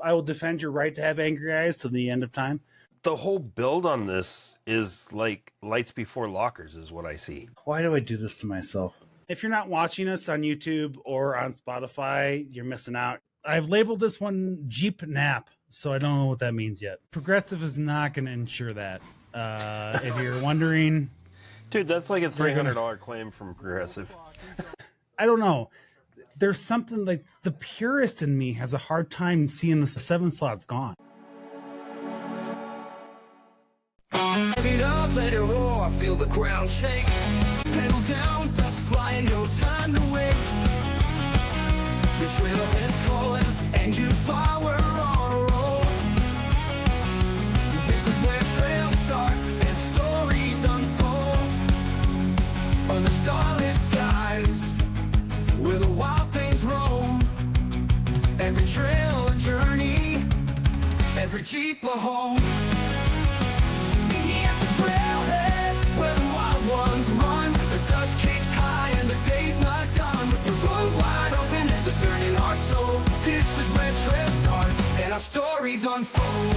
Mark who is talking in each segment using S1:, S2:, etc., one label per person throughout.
S1: will defend your right to have angry eyes to the end of time.
S2: The whole build on this is like lights before lockers is what I see.
S1: Why do I do this to myself? If you're not watching us on YouTube or on Spotify, you're missing out. I've labeled this one Jeep Nap, so I don't know what that means yet. Progressive is not going to insure that. If you're wondering...
S2: Dude, that's like a $300 claim from Progressive.
S1: I don't know. There's something like the purist in me has a hard time seeing the 7 slots gone.
S3: Get up, let it roar, feel the ground shake. Pedal down, dust flying, no time to waste. The trail is calling, and you power on a roll. This is where trails start and stories unfold. On the starlit skies, where the wild things roam. Every trail a journey, every Jeep a home. Trailhead, where the wild ones run. The dust kicks high and the day's not done. With the road wide open and the dirt in our soul. This is where trails start and our stories unfold.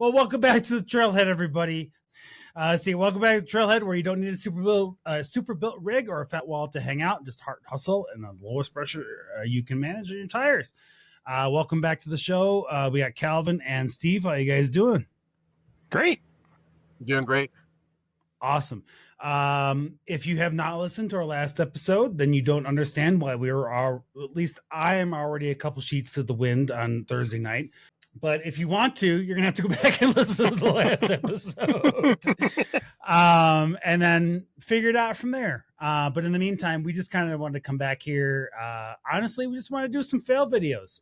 S1: Well, welcome back to the Trailhead, everybody. Welcome back to Trailhead, where you don't need a super built rig or a fat wall to hang out. Just hard hustle and the lowest pressure you can manage on your tires. Welcome back to the show. We got Calvin and Steve. How you guys doing?
S4: Great.
S5: Doing great.
S1: Awesome. If you have not listened to our last episode, then you don't understand why we were at least I am already a couple sheets to the wind on Thursday night. But if you want to, you're going to have to go back and listen to the last episode and then figure it out from there. But in the meantime, we just kind of wanted to come back here. Honestly, we just want to do some fail videos.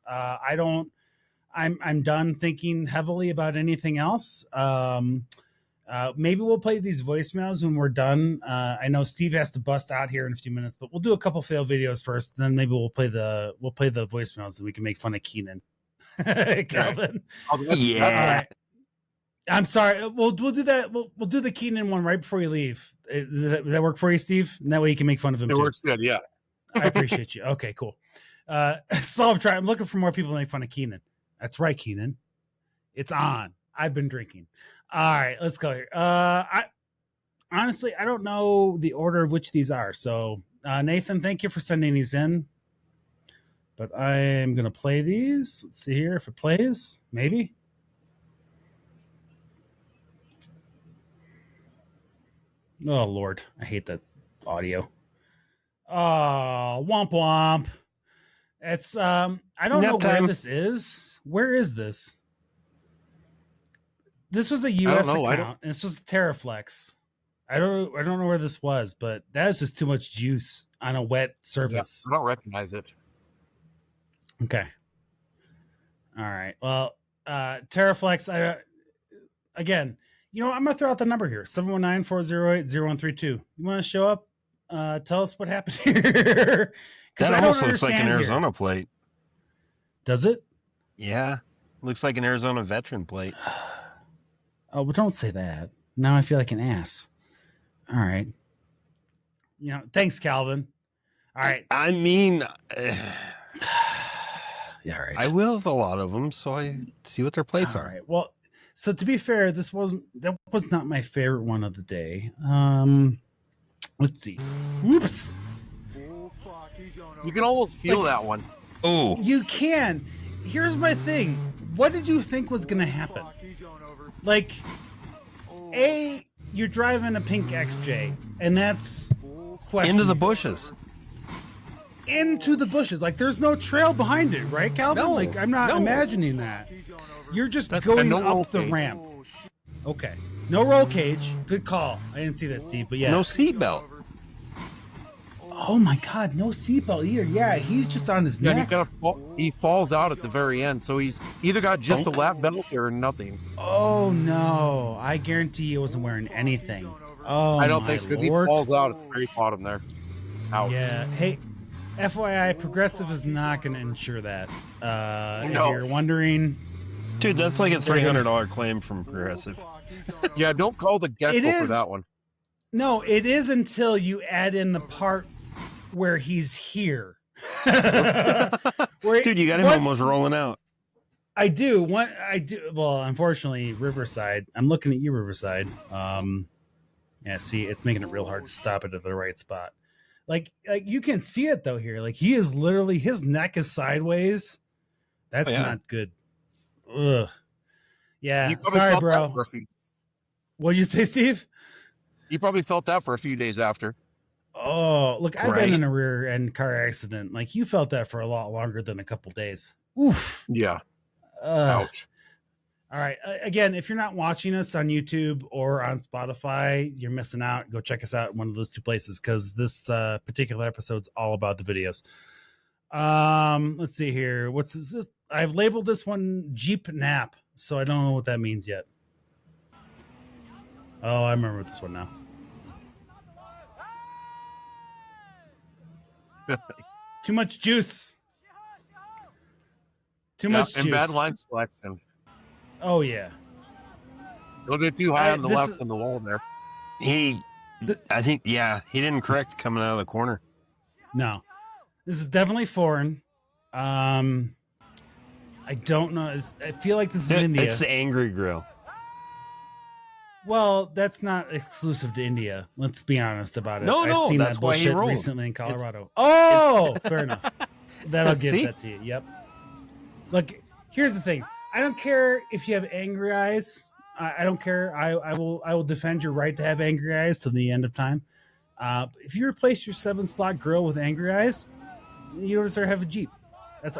S1: I'm done thinking heavily about anything else. Maybe we'll play these voicemails when we're done. I know Steve has to bust out here in a few minutes, but we'll do a couple fail videos first. Then maybe we'll play the voicemails and we can make fun of Keenan. Calvin.
S4: Yeah.
S1: I'm sorry. We'll do that. We'll do the Keenan one right before you leave. Does that work for you, Steve? And that way you can make fun of him.
S5: It works good. Yeah.
S1: I appreciate you. Okay, cool. So I'm trying. I'm looking for more people to make fun of Keenan. That's right, Keenan. It's on. I've been drinking. All right, let's go here. I honestly don't know the order of which these are. So Nathan, thank you for sending these in. But I am going to play these. Let's see here if it plays. Maybe. Oh, Lord. I hate that audio. Oh, womp womp. It's, I don't know where this is. Where is this? This was a U.S. account. This was Teraflex. I don't know where this was, but that is just too much juice on a wet surface.
S5: Yeah, I don't recognize it.
S1: Okay. All right. Well, Teraflex, again, I'm going to throw out the number here, 719-408-0132. You want to show up? Tell us what happened here.
S2: That almost looks like an Arizona plate.
S1: Does it?
S2: Yeah. Looks like an Arizona veteran plate.
S1: Oh, but don't say that. Now I feel like an ass. All right. Thanks, Calvin. All right.
S2: I mean...
S1: Yeah, right.
S2: I will with a lot of them, so I see what their plates are.
S1: Right. Well, so to be fair, that was not my favorite one of the day. Let's see. Whoops.
S5: You can almost feel that one.
S2: Oh,
S1: you can. Here's my thing. What did you think was going to happen? Like, you're driving a pink XJ, and that's
S2: into the bushes.
S1: Into the bushes. Like, there's no trail behind it, right, Calvin?
S2: No,
S1: like, I'm not imagining that. You're just going up the ramp. Okay. No roll cage. Good call. I didn't see that, Steve, but yeah.
S2: No seatbelt.
S1: Oh my God, no seatbelt either. Yeah, he's just on his neck.
S5: He falls out at the very end, so he's either got just a lap belt or nothing.
S1: Oh no, I guarantee he wasn't wearing anything. Oh,
S5: I don't think so, because he falls out at the very bottom there. Ouch.
S1: Yeah. Hey, FYI, Progressive is not going to insure that. If you're wondering,
S2: dude, that's like a $300 claim from Progressive.
S5: Yeah, don't call the get-go for that one.
S1: No, it is until you add in the part where he's here.
S2: Dude, you got him almost rolling out.
S1: I do. Well, unfortunately, Riverside. I'm looking at you, Riverside. Yeah, see, it's making it real hard to stop it at the right spot. Like you can see it though here. Like he is literally, his neck is sideways. That's not good. Ugh. Yeah. Sorry, bro. What'd you say, Steve?
S5: You probably felt that for a few days after.
S1: Oh, look, I've been in a rear end car accident. Like you felt that for a lot longer than a couple days. Oof.
S5: Yeah. Ouch.
S1: All right. Again, if you're not watching us on YouTube or on Spotify, you're missing out. Go check us out in one of those two places because this particular episode's all about the videos. Let's see here. What's this? I've labeled this one Jeep Nap, so I don't know what that means yet. Oh, I remember this one now. Too much juice. Too much juice.
S5: And bad line selection.
S1: Oh, yeah.
S5: A little bit too high on the left on the wall there.
S2: I think, he didn't correct coming out of the corner.
S1: No. This is definitely foreign. I don't know. I feel like this is India.
S2: It's the Angry Grill.
S1: Well, that's not exclusive to India. Let's be honest about it.
S2: I've
S1: seen
S2: that's
S1: that
S2: why he
S1: bullshit
S2: rolled
S1: recently in Colorado. Fair enough. That'll give that to you. Yep. Look, here's the thing. I don't care if you have angry eyes. I don't care. I will defend your right to have angry eyes till the end of time. If you replace your 7-slot grill with angry eyes, you don't deserve to have a Jeep.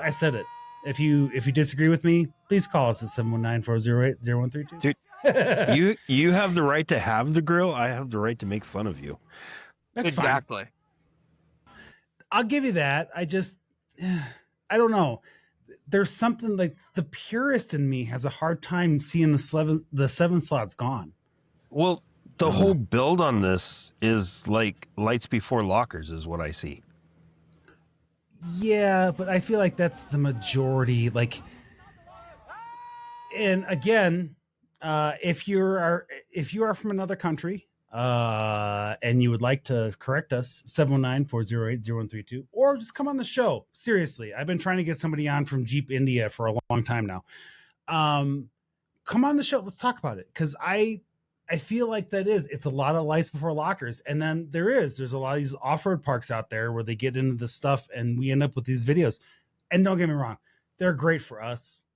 S1: I said it. If you disagree with me, please call us at 719-408-0132.
S2: Dude, you have the right to have the grill. I have the right to make fun of you.
S1: That's
S5: exactly.
S1: Fine. I'll give you that. I don't know. There's something like the purist in me has a hard time seeing the 7 slots gone.
S2: Well, the whole build on this is like lights before lockers is what I see.
S1: Yeah, but I feel like that's the majority. Like, and again, if you are from another country, and you would like to correct us, 719-408-0132, or just come on the show. Seriously, I've been trying to get somebody on from Jeep India for a long time now. Come on the show. Let's talk about it. Cause I feel like it's a lot of lights before lockers. And then there's a lot of these off-road parks out there where they get into this stuff and we end up with these videos. And don't get me wrong, they're great for us.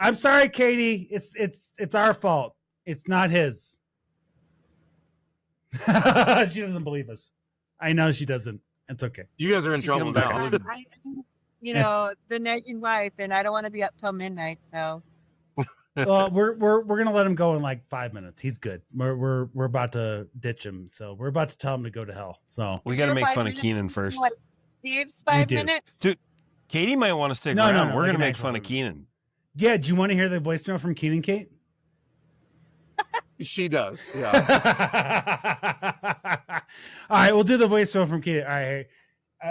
S1: I'm sorry, Katie. It's our fault. It's not his. She doesn't believe us. I know she doesn't. It's okay.
S5: You guys are in trouble now.
S6: The nagging wife, and I don't want to be up till midnight. So,
S1: well, we're gonna let him go in like 5 minutes. He's good. We're about to ditch him, so we're about to tell him to go to hell. So
S2: we got to make fun of Keenan first.
S6: Steve's 5 minutes.
S2: Dude, Katie might want to stick around. No, we're gonna make fun of Keenan.
S1: Yeah, do you want to hear the voicemail from Keenan, Kate?
S5: She does. Yeah.
S1: All right, we'll do the voicemail from Keenan. All right,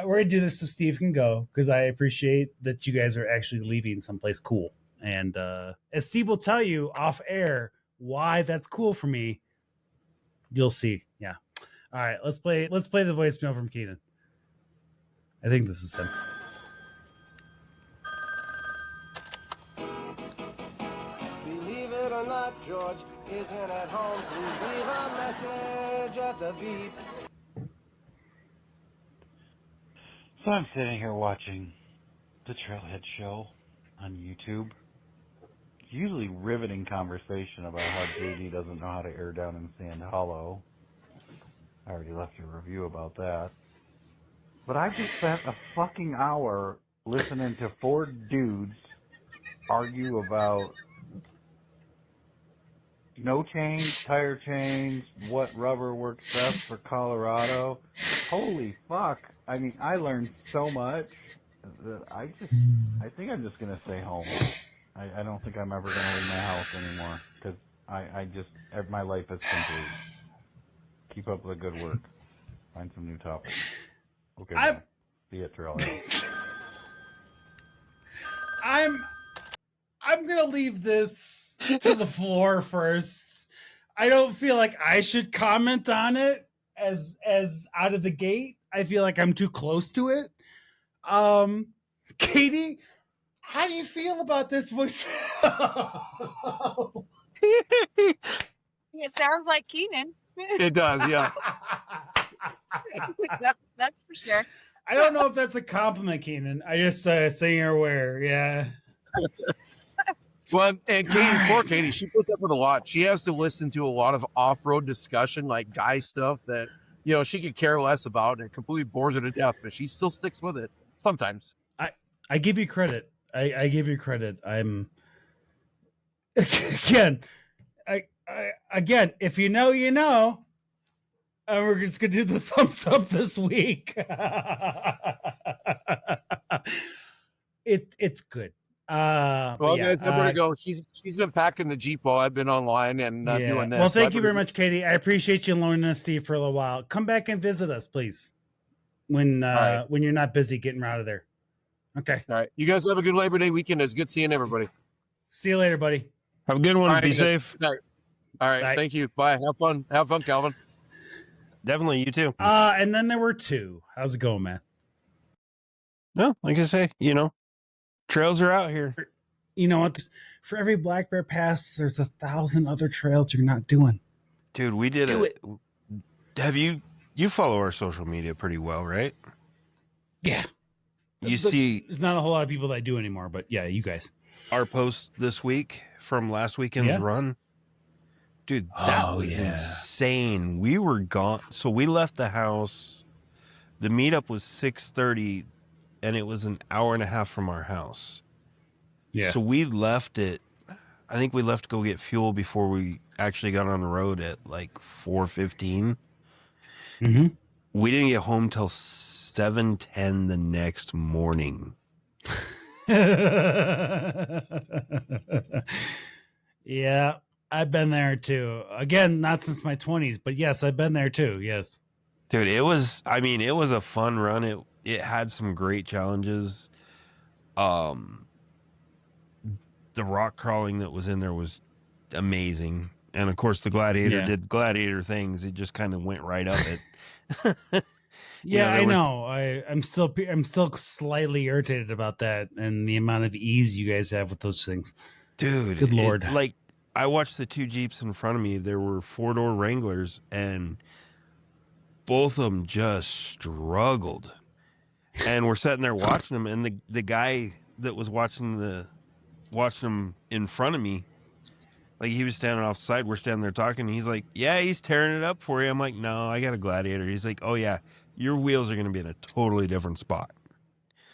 S1: we're gonna do this so Steve can go because I appreciate that you guys are actually leaving someplace cool. And as Steve will tell you off air why that's cool for me, you'll see. Yeah. All right, let's play the voicemail from Keenan. I think this is him.
S7: Believe it or not, George isn't at home. Please leave a message at the beep.
S8: So I'm sitting here watching the Trailhead Show on YouTube. Usually riveting conversation about how JD doesn't know how to air down in Sand Hollow. I already left you a review about that. But I just spent a fucking hour listening to 4 dudes argue about no change, tire change, what rubber works best for Colorado. Holy fuck. I mean, I learned so much that I think I'm just going to stay home. I don't think I'm ever going to leave my house anymore because my life is complete. Keep up the good work. Find some new topics. Okay, bye. See you at Trailhead.
S1: I'm going to leave this to the floor first. I don't feel like I should comment on it as out of the gate. I feel like I'm too close to it. Katie, how do you feel about this voice?
S6: It sounds like Keenan.
S5: It does, yeah.
S6: That's for sure.
S1: I don't know if that's a compliment, Keenan. I just so you're aware. Yeah.
S5: Well, and Katie, poor Katie, she puts up with a lot. She has to listen to a lot of off-road discussion, like guy stuff that, you know, she could care less about, and it completely bores her to death, but she still sticks with it sometimes.
S1: I give you credit. I give you credit. I'm again, again, if you know, you know. And we're just gonna do the thumbs up this week. It's good.
S5: Well, guys, I'm gonna go. She's been packing the Jeep while I've been online and doing this.
S1: Well, thank you very much, Katie. I appreciate you loaning us Steve for a little while. Come back and visit us, please. When you're not busy getting out of there. Okay.
S5: All right. You guys have a good Labor Day weekend. It's good seeing everybody.
S1: See you later, buddy.
S2: Have a good one.
S5: All right,
S2: Be safe.
S5: All right.
S1: Bye.
S5: Thank you. Bye. Have fun. Have fun, Calvin.
S2: Definitely, you too.
S1: And then there were two. How's it going, man?
S2: No, like I say, you know, trails are out here.
S1: You know what? For every Black Bear Pass, there's 1,000 other trails you're not doing.
S2: Dude, we did
S1: it.
S2: Have you follow our social media pretty well, right?
S1: Yeah.
S2: See,
S1: there's not a whole lot of people that do anymore, but yeah, you guys.
S2: Our post this week from last weekend's run. Dude, that was insane. We were gone. So we left the house. The meetup was 6:30, and it was an hour and a half from our house.
S1: Yeah.
S2: So we left it. I think we left to go get fuel before we actually got on the road at like 4:15.
S1: Mm-hmm.
S2: We didn't get home till 7:10 the next morning.
S1: Yeah, I've been there too. Again, not since my 20s, but yes, I've been there too. Yes.
S2: Dude, it was a fun run. It had some great challenges. The rock crawling that was in there was amazing. And of course the Gladiator did Gladiator things. It just kind of went right up it.
S1: Yeah, I know. I'm still slightly irritated about that and the amount of ease you guys have with those things.
S2: Dude,
S1: good Lord.
S2: Like, I watched the two Jeeps in front of me. There were 4-door Wranglers, and both of them just struggled. And we're sitting there watching them, and the guy that was watching them in front of me, like, he was standing off the side. We're standing there talking, and he's like, "Yeah, he's tearing it up for you." I'm like, "No, I got a Gladiator." He's like, "Oh yeah, your wheels are going to be in a totally different spot."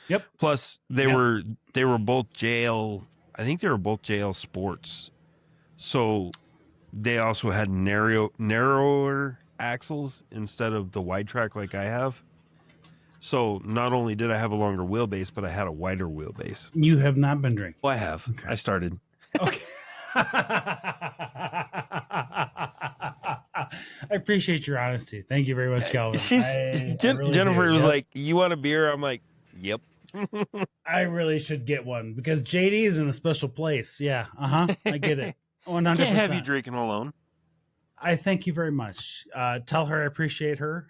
S1: Yep.
S2: Plus, they were both JL. I think they were both JL Sports, so they also had narrower axles instead of the wide track like I have. So not only did I have a longer wheelbase, but I had a wider wheelbase.
S1: You have not been drinking.
S2: Well, I have.
S1: Okay.
S2: I started.
S1: Okay. I appreciate your honesty. Thank you very much, Calvin.
S2: Jennifer was like, "You want a beer?" I'm like, "Yep."
S1: I really should get one because JD is in a special place. Yeah, I get it. 100%.
S2: Can't have you drinking alone.
S1: I thank you very much. Tell her I appreciate her.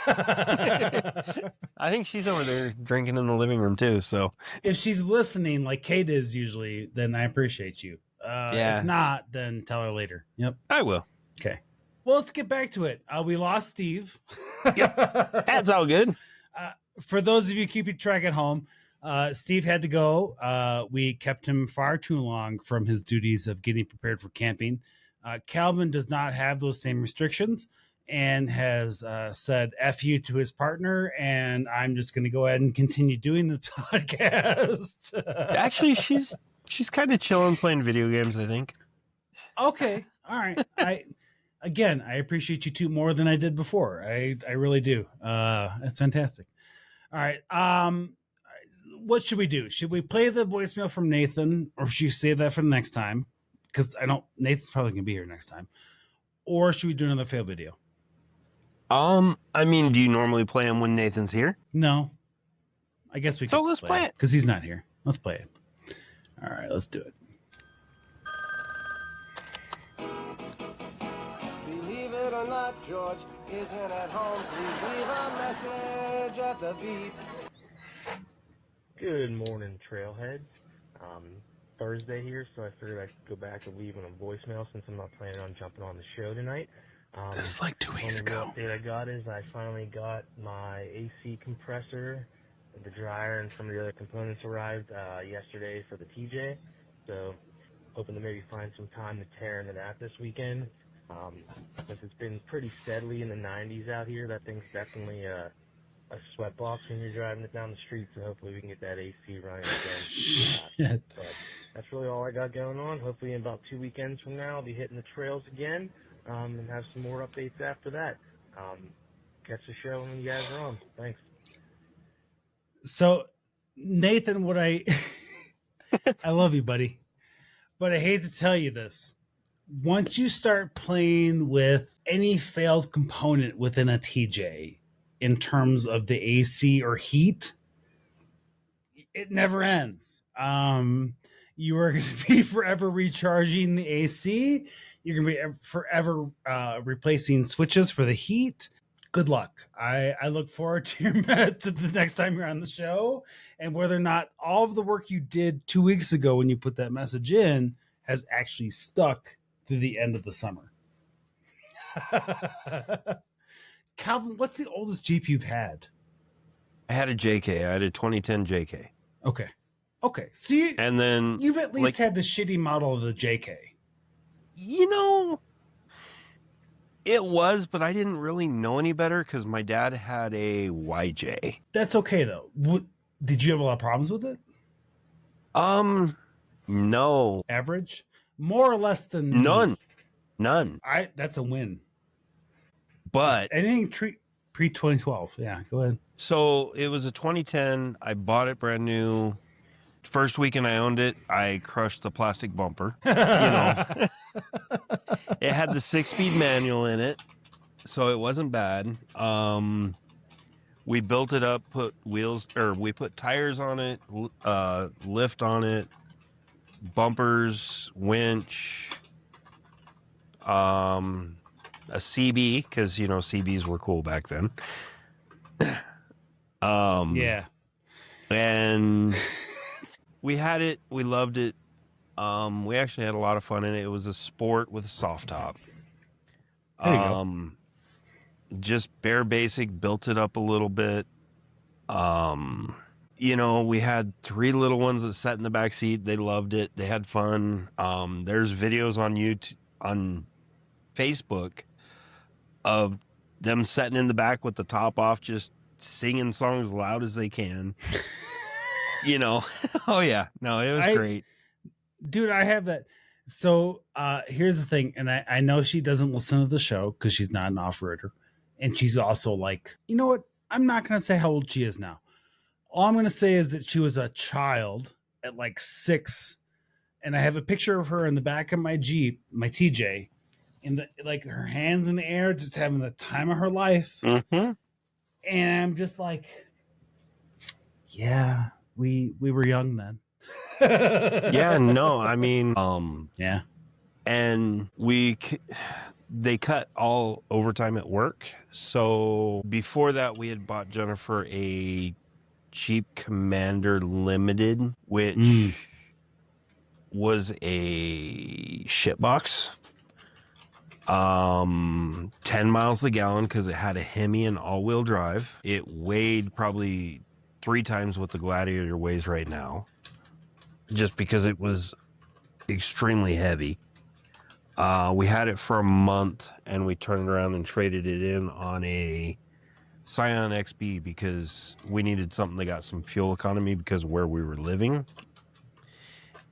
S2: I think she's over there drinking in the living room too. So
S1: if she's listening, like Kate is usually, then I appreciate you. If not, then tell her later. Yep,
S2: I will.
S1: Okay. Well, let's get back to it. We lost Steve.
S2: Yep, that's all good.
S1: For those of you keeping track at home, Steve had to go. We kept him far too long from his duties of getting prepared for camping. Calvin does not have those same restrictions and has said F you to his partner, and I'm just going to go ahead and continue doing the podcast.
S2: Actually, she's kind of chilling playing video games, I think.
S1: Okay. All right. I appreciate you two more than I did before. I really do. That's fantastic. All right. What should we do? Should we play the voicemail from Nathan, or should you save that for the next time? Because Nathan's probably gonna be here next time. Or should we do another fail video?
S2: I mean, do you normally play them when Nathan's here?
S1: No. I guess we can.
S2: So let's play it.
S1: Because he's not here. Let's play it. All right, let's do it.
S7: or not, George isn't at home. Please leave a message at the beep.
S9: Good morning, Trailheads. Thursday here, so I figured I'd go back and leave a voicemail since I'm not planning on jumping on the show tonight.
S1: This is like 2 weeks ago.
S9: The update I got is I finally got my AC compressor, the dryer, and some of the other components arrived yesterday for the TJ. So hoping to maybe find some time to tear into that this weekend. Since it's been pretty steadily in the 90s out here, that thing's definitely a sweatbox when you're driving it down the street, so hopefully we can get that AC running again. But that's really all I got going on. Hopefully in about 2 weekends from now, I'll be hitting the trails again and have some more updates after that. Catch the show when you guys are on. Thanks.
S1: So, Nathan, what I love you, buddy, but I hate to tell you this. Once you start playing with any failed component within a TJ, in terms of the AC or heat, it never ends. You are going to be forever recharging the AC. You're going to be forever replacing switches for the heat. Good luck. I look forward to the next time you're on the show, and whether or not all of the work you did 2 weeks ago when you put that message in has actually stuck through the end of the summer. Calvin, what's the oldest Jeep you've had?
S2: I had a JK. I had a 2010 JK.
S1: Okay. So you've at least had the shitty model of the JK.
S2: You know, it was, but I didn't really know any better because my dad had a YJ.
S1: That's okay though. Did you have a lot of problems with it?
S2: No.
S1: Average? More or less than
S2: none.
S1: That's a win.
S2: But
S1: anything pre-2012. Yeah, go ahead.
S2: So it was a 2010. I bought it brand new. First weekend I owned it, I crushed the plastic bumper. You know, it had the 6-speed manual in it, so it wasn't bad. We built it up, we put tires on it, lift on it, bumpers, winch, a CB, because you know CBs were cool back then.
S1: Yeah,
S2: and we had it. We loved it. We actually had a lot of fun in it. It was a sport with a soft top.
S1: There you go.
S2: Just bare basic. Built it up a little bit. You know, we had 3 little ones that sat in the back seat. They loved it. They had fun. There's videos on YouTube, on Facebook, of them sitting in the back with the top off, just singing songs as loud as they can. You know, oh yeah, no, it was great,
S1: dude. I have that. So here's the thing, and I know she doesn't listen to the show because she's not an off-roader, and she's also like, you know what? I'm not gonna say how old she is now. All I'm gonna say is that she was a child at like 6, and I have a picture of her in the back of my Jeep, my TJ, in the like her hands in the air, just having the time of her life.
S2: Mm-hmm.
S1: And I'm just like, yeah. We were young then.
S2: Yeah, no, I mean,
S1: yeah.
S2: And they cut all overtime at work. So before that, we had bought Jennifer a Jeep Commander Limited, which was a shitbox. 10 miles a gallon because it had a Hemi and all-wheel drive. It weighed probably 3 times what the Gladiator weighs right now, just because it was extremely heavy. We had it for a month, and we turned around and traded it in on a Scion XB because we needed something that got some fuel economy because of where we were living.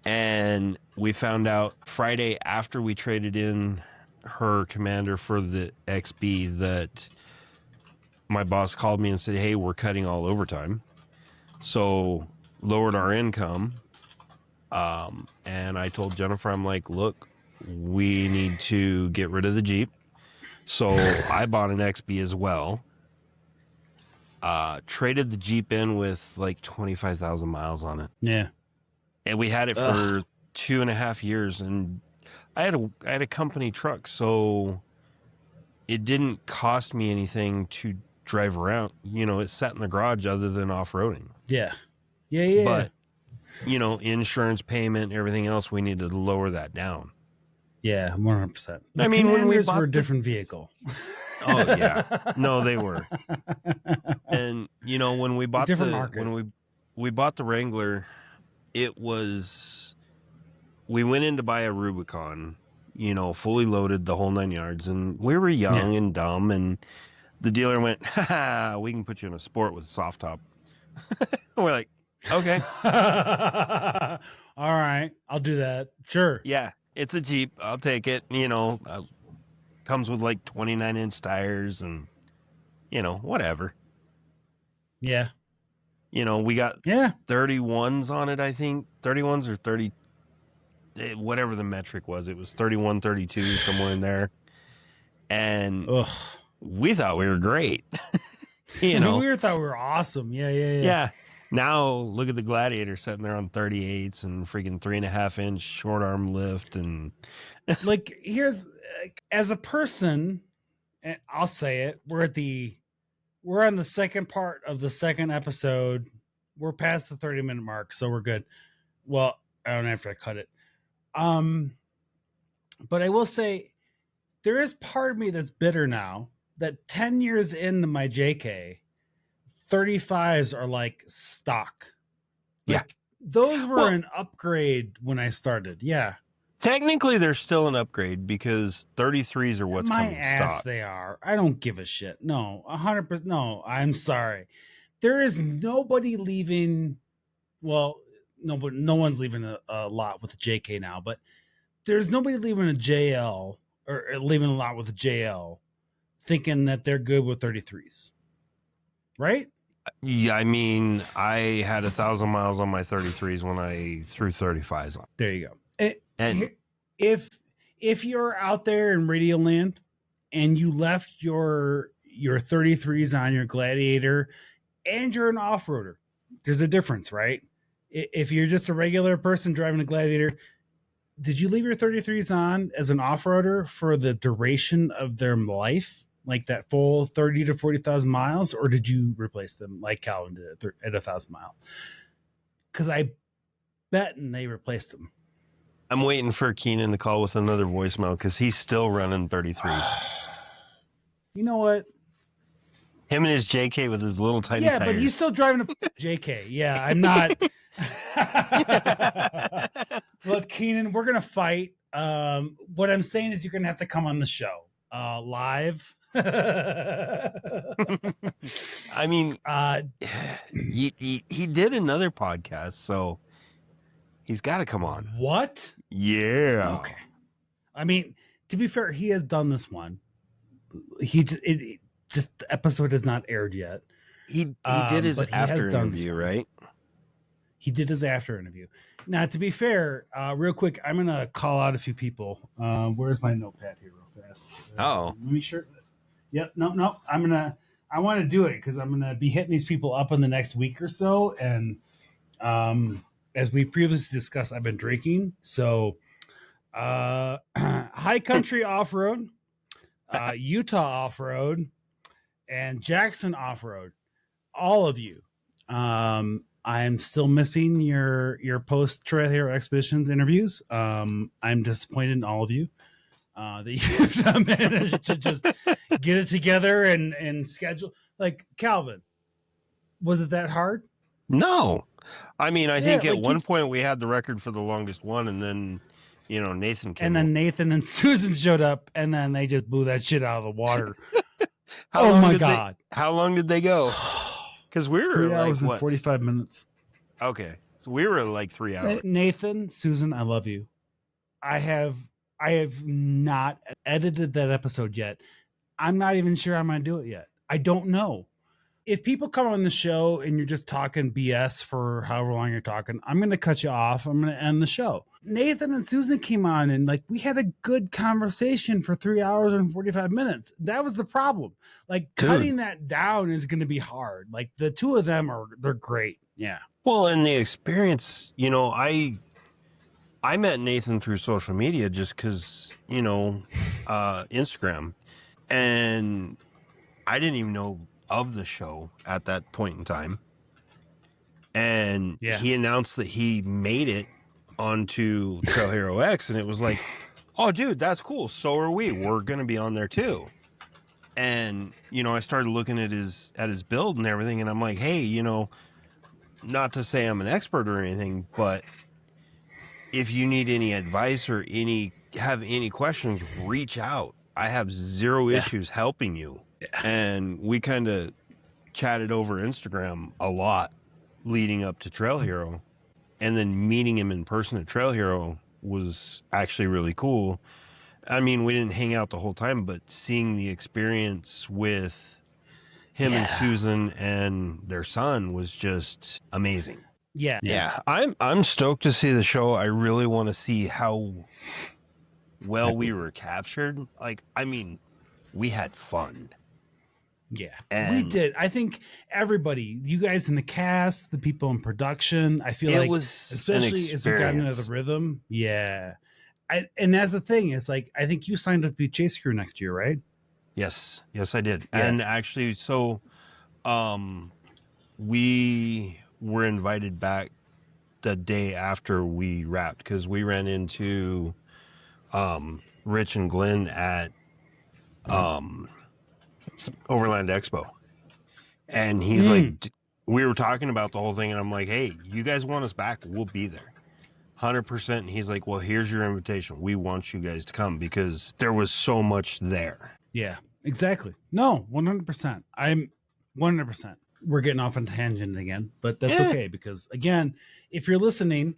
S2: And we found out Friday after we traded in her Commander for the XB that my boss called me and said, hey, we're cutting all overtime. So lowered our income. And I told Jennifer, I'm like, look, we need to get rid of the Jeep. So I bought an XB as well. Traded the Jeep in with like 25,000 miles on it.
S1: Yeah.
S2: And we had it for 2.5 years, and I had a company truck, so it didn't cost me anything to drive around. You know, it sat in the garage other than off-roading.
S1: Yeah. Yeah.
S2: But, you know, insurance payment, everything else, we needed to lower that down.
S1: Yeah, 100%.
S2: I mean, when we
S1: Commanders
S2: bought
S1: were a different vehicle.
S2: Oh yeah, no, they were. And you know, when we bought we bought the Wrangler, we went in to buy a Rubicon, you know, fully loaded, the whole 9 yards, and we were young and dumb, and the dealer went, "Ha, we can put you in a Sport with a soft top." We're like, okay,
S1: all right, I'll do that. Sure.
S2: Yeah, it's a Jeep. I'll take it. You know, comes with like 29-inch tires and, you know, whatever.
S1: Yeah.
S2: You know, we got 31s on it, I think. 31s or 30, whatever the metric was. It was 31, 32, somewhere in there. And we thought we were great. You know,
S1: we thought we were awesome. Yeah.
S2: Now look at the Gladiator sitting there on 38s and freaking 3.5-inch short arm lift. And
S1: like, here's, as a person, and I'll say it, we're on the second part of the second episode. We're past the 30-minute mark, so we're good. Well, I don't have to cut it. But I will say there is part of me that's bitter now that 10 years into my JK, 35s are like stock. Like, those were an upgrade when I started. Yeah.
S2: Technically, they're still an upgrade because 33s are what's coming stock.
S1: They are. I don't give a shit. No, 100%. No, I'm sorry. There is nobody leaving. Well, no one's leaving a lot with a JK now, but there's nobody leaving a JL or leaving a lot with a JL thinking that they're good with 33s. Right?
S2: Yeah, I mean, I had 1,000 miles on my 33s when I threw 35s on.
S1: There you go. And if you're out there in Radio Land and you left your 33s on your Gladiator and you're an off-roader, there's a difference, right? If you're just a regular person driving a Gladiator, did you leave your 33s on as an off-roader for the duration of their life? Like that full 30 to 40,000 miles, or did you replace them like Calvin did at 1,000 miles? Because I bet they replaced them.
S2: I'm waiting for Keenan to call with another voicemail because he's still running 33s.
S1: You know what?
S2: Him and his JK with his little tiny tires.
S1: But he's still driving a JK. Yeah, I'm not. Look, Keenan, we're gonna fight. What I'm saying is you're gonna have to come on the show live.
S2: I mean, he did another podcast, so he's got to come on.
S1: What?
S2: Yeah.
S1: Okay. I mean, to be fair, he has done this one. The episode has not aired yet.
S2: He did his after interview, right?
S1: He did his after interview. Now, to be fair, real quick, I'm gonna call out a few people. Where's my notepad here, real fast? Let me sure. Yep. No. I want to do it because I'm gonna be hitting these people up in the next week or so, and as we previously discussed, I've been drinking. So, High Country Offroad, Utah Offroad, and Jackson Offroad. All of you. I'm still missing your post Trail Hero Expeditions interviews. I'm disappointed in all of you that you've managed to just get it together and schedule. Like, Calvin, was it that hard?
S2: No. I mean, I think at one point we had the record for the longest one, and then, you know, Nathan came.
S1: And then Nathan and Susan showed up, and then they just blew that shit out of the water. Oh my God.
S2: How long did they go? Because we were
S1: 3 hours and 45 minutes.
S2: Okay. So we were like 3 hours.
S1: Nathan, Susan, I love you. I have not edited that episode yet. I'm not even sure I'm going to do it yet. I don't know. If people come on the show and you're just talking BS for however long you're talking, I'm going to cut you off. I'm going to end the show. Nathan and Susan came on and like we had a good conversation for 3 hours and 45 minutes. That was the problem. Like cutting that down is going to be hard. Like the two of them they're great. Yeah.
S2: Well, and the experience, you know, I met Nathan through social media just because, you know, Instagram. And I didn't even know of the show at that point in time. And he announced that he made it onto Trail Hero X, and it was like, oh, dude, that's cool. So are we. We're going to be on there too. And, you know, I started looking at his build and everything, and I'm like, hey, you know, not to say I'm an expert or anything, but if you need any advice or have any questions, reach out. I have zero issues helping you. And we kind of chatted over Instagram a lot leading up to Trail Hero, and then meeting him in person at Trail Hero was actually really cool. I mean, we didn't hang out the whole time, but seeing the experience with him and Susan and their son was just amazing. Yeah. I'm stoked to see the show. I really want to see how well we were captured. Like, I mean, we had fun.
S1: Yeah, we did. I think everybody, you guys in the cast, the people in production, I feel like, especially as we got into the rhythm. Yeah. And that's the thing, is like, I think you signed up to be Chase Crew next year, right?
S2: Yes, I did. Yeah. And actually, so we were invited back the day after we wrapped, because we ran into Rich and Glenn at Overland Expo, and he's like, we were talking about the whole thing, and I'm like, hey, you guys want us back, we'll be there 100%. And he's like, well, here's your invitation, we want you guys to come, because there was so much there.
S1: Yeah, exactly. No, 100%. I'm 100%. We're getting off on tangent again, but that's okay, because again, if you're listening,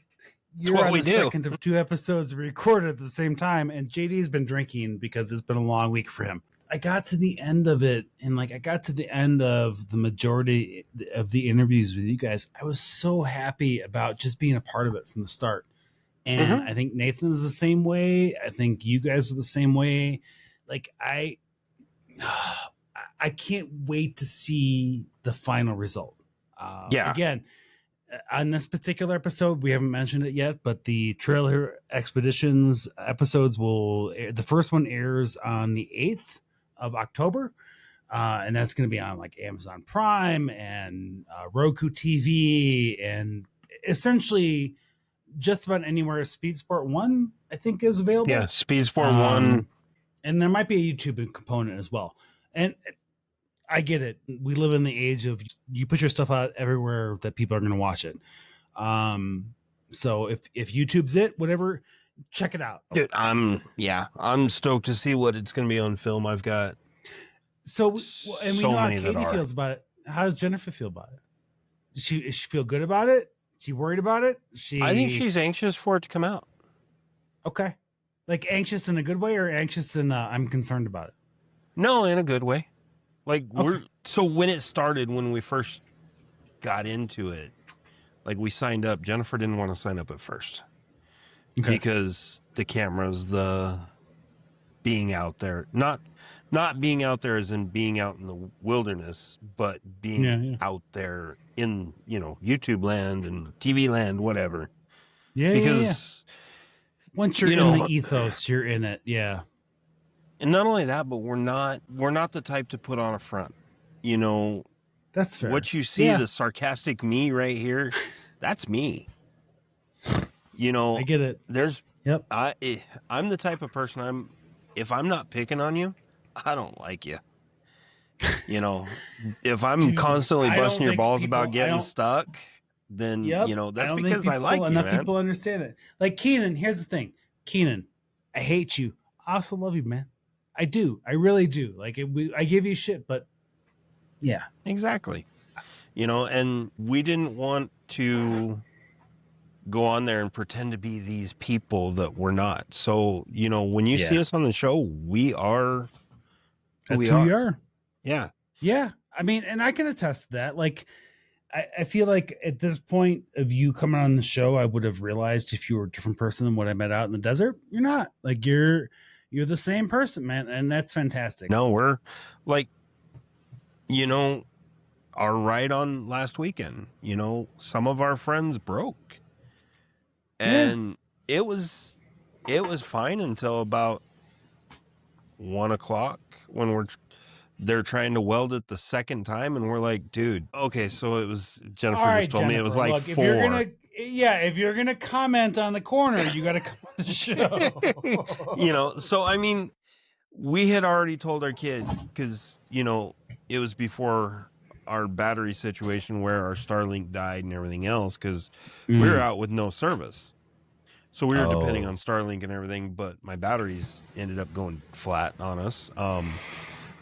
S1: you're on the second of 2 episodes recorded at the same time, and JD's been drinking because it's been a long week for him. I got to the end of it, and like I got to the end of the majority of the interviews with you guys. I was so happy about just being a part of it from the start. And I think Nathan's the same way. I think you guys are the same way. Like I can't wait to see the final result. Again, on this particular episode, we haven't mentioned it yet, but the Trail Hero Expeditions episodes the first one airs on the 8th of October. And that's going to be on like Amazon Prime and Roku TV, and essentially just about anywhere Speed Sport 1, I think, is available.
S2: Yeah, Speed Sport 1.
S1: And there might be a YouTube component as well. And I get it. We live in the age of you put your stuff out everywhere that people are going to watch it. So if YouTube's it, whatever, check it out.
S2: Dude, I'm stoked to see what it's going to be on film. I've got
S1: and we know how Katie feels about it. How does Jennifer feel about it? Does she feel good about it? Is she worried about it?
S2: I think she's anxious for it to come out.
S1: Okay. Like anxious in a good way, or anxious in I'm concerned about it?
S2: No, in a good way. Like so when it started, when we first got into it, like we signed up, Jennifer didn't want to sign up at first. Okay. Because the cameras, the being out there, not being out there as in being out in the wilderness, but being out there in, YouTube land and TV land, whatever.
S1: Yeah. Because once you're in the ethos, you're in it. Yeah.
S2: And not only that, but we're not the type to put on a front.
S1: That's fair.
S2: What you see, the sarcastic me right here, that's me. I get it. I'm the type of person, if I'm not picking on you, I don't like you. If I'm constantly busting your balls about getting stuck, then, that's because I like you, man.
S1: Enough people understand it. Like Keenan, here's the thing. Keenan, I hate you. I also love you, man. I do. I really do. Like I give you shit, but yeah.
S2: Exactly. And we didn't want to go on there and pretend to be these people that we're not. So, when you see us on the show, we are
S1: who we are.
S2: Yeah.
S1: Yeah. I mean, and I can attest to that. Like, I feel like at this point of you coming on the show, I would have realized if you were a different person than what I met out in the desert. You're not. Like, you're the same person, man. And that's fantastic.
S2: No, we're like, our ride on last weekend, some of our friends broke. And it was fine until about 1 o'clock when they're trying to weld it the second time, and we're like, dude, okay, so it was Jennifer
S1: All right,
S2: just told me it was
S1: Jennifer,
S2: like
S1: look,
S2: 4.
S1: if you're gonna comment on the corner, you got to come on the show.
S2: You know, so I mean, we had already told our kid, because you know it was before our battery situation where our Starlink died and everything else, because we were out with no service, so we were depending on Starlink and everything, but my batteries ended up going flat on us.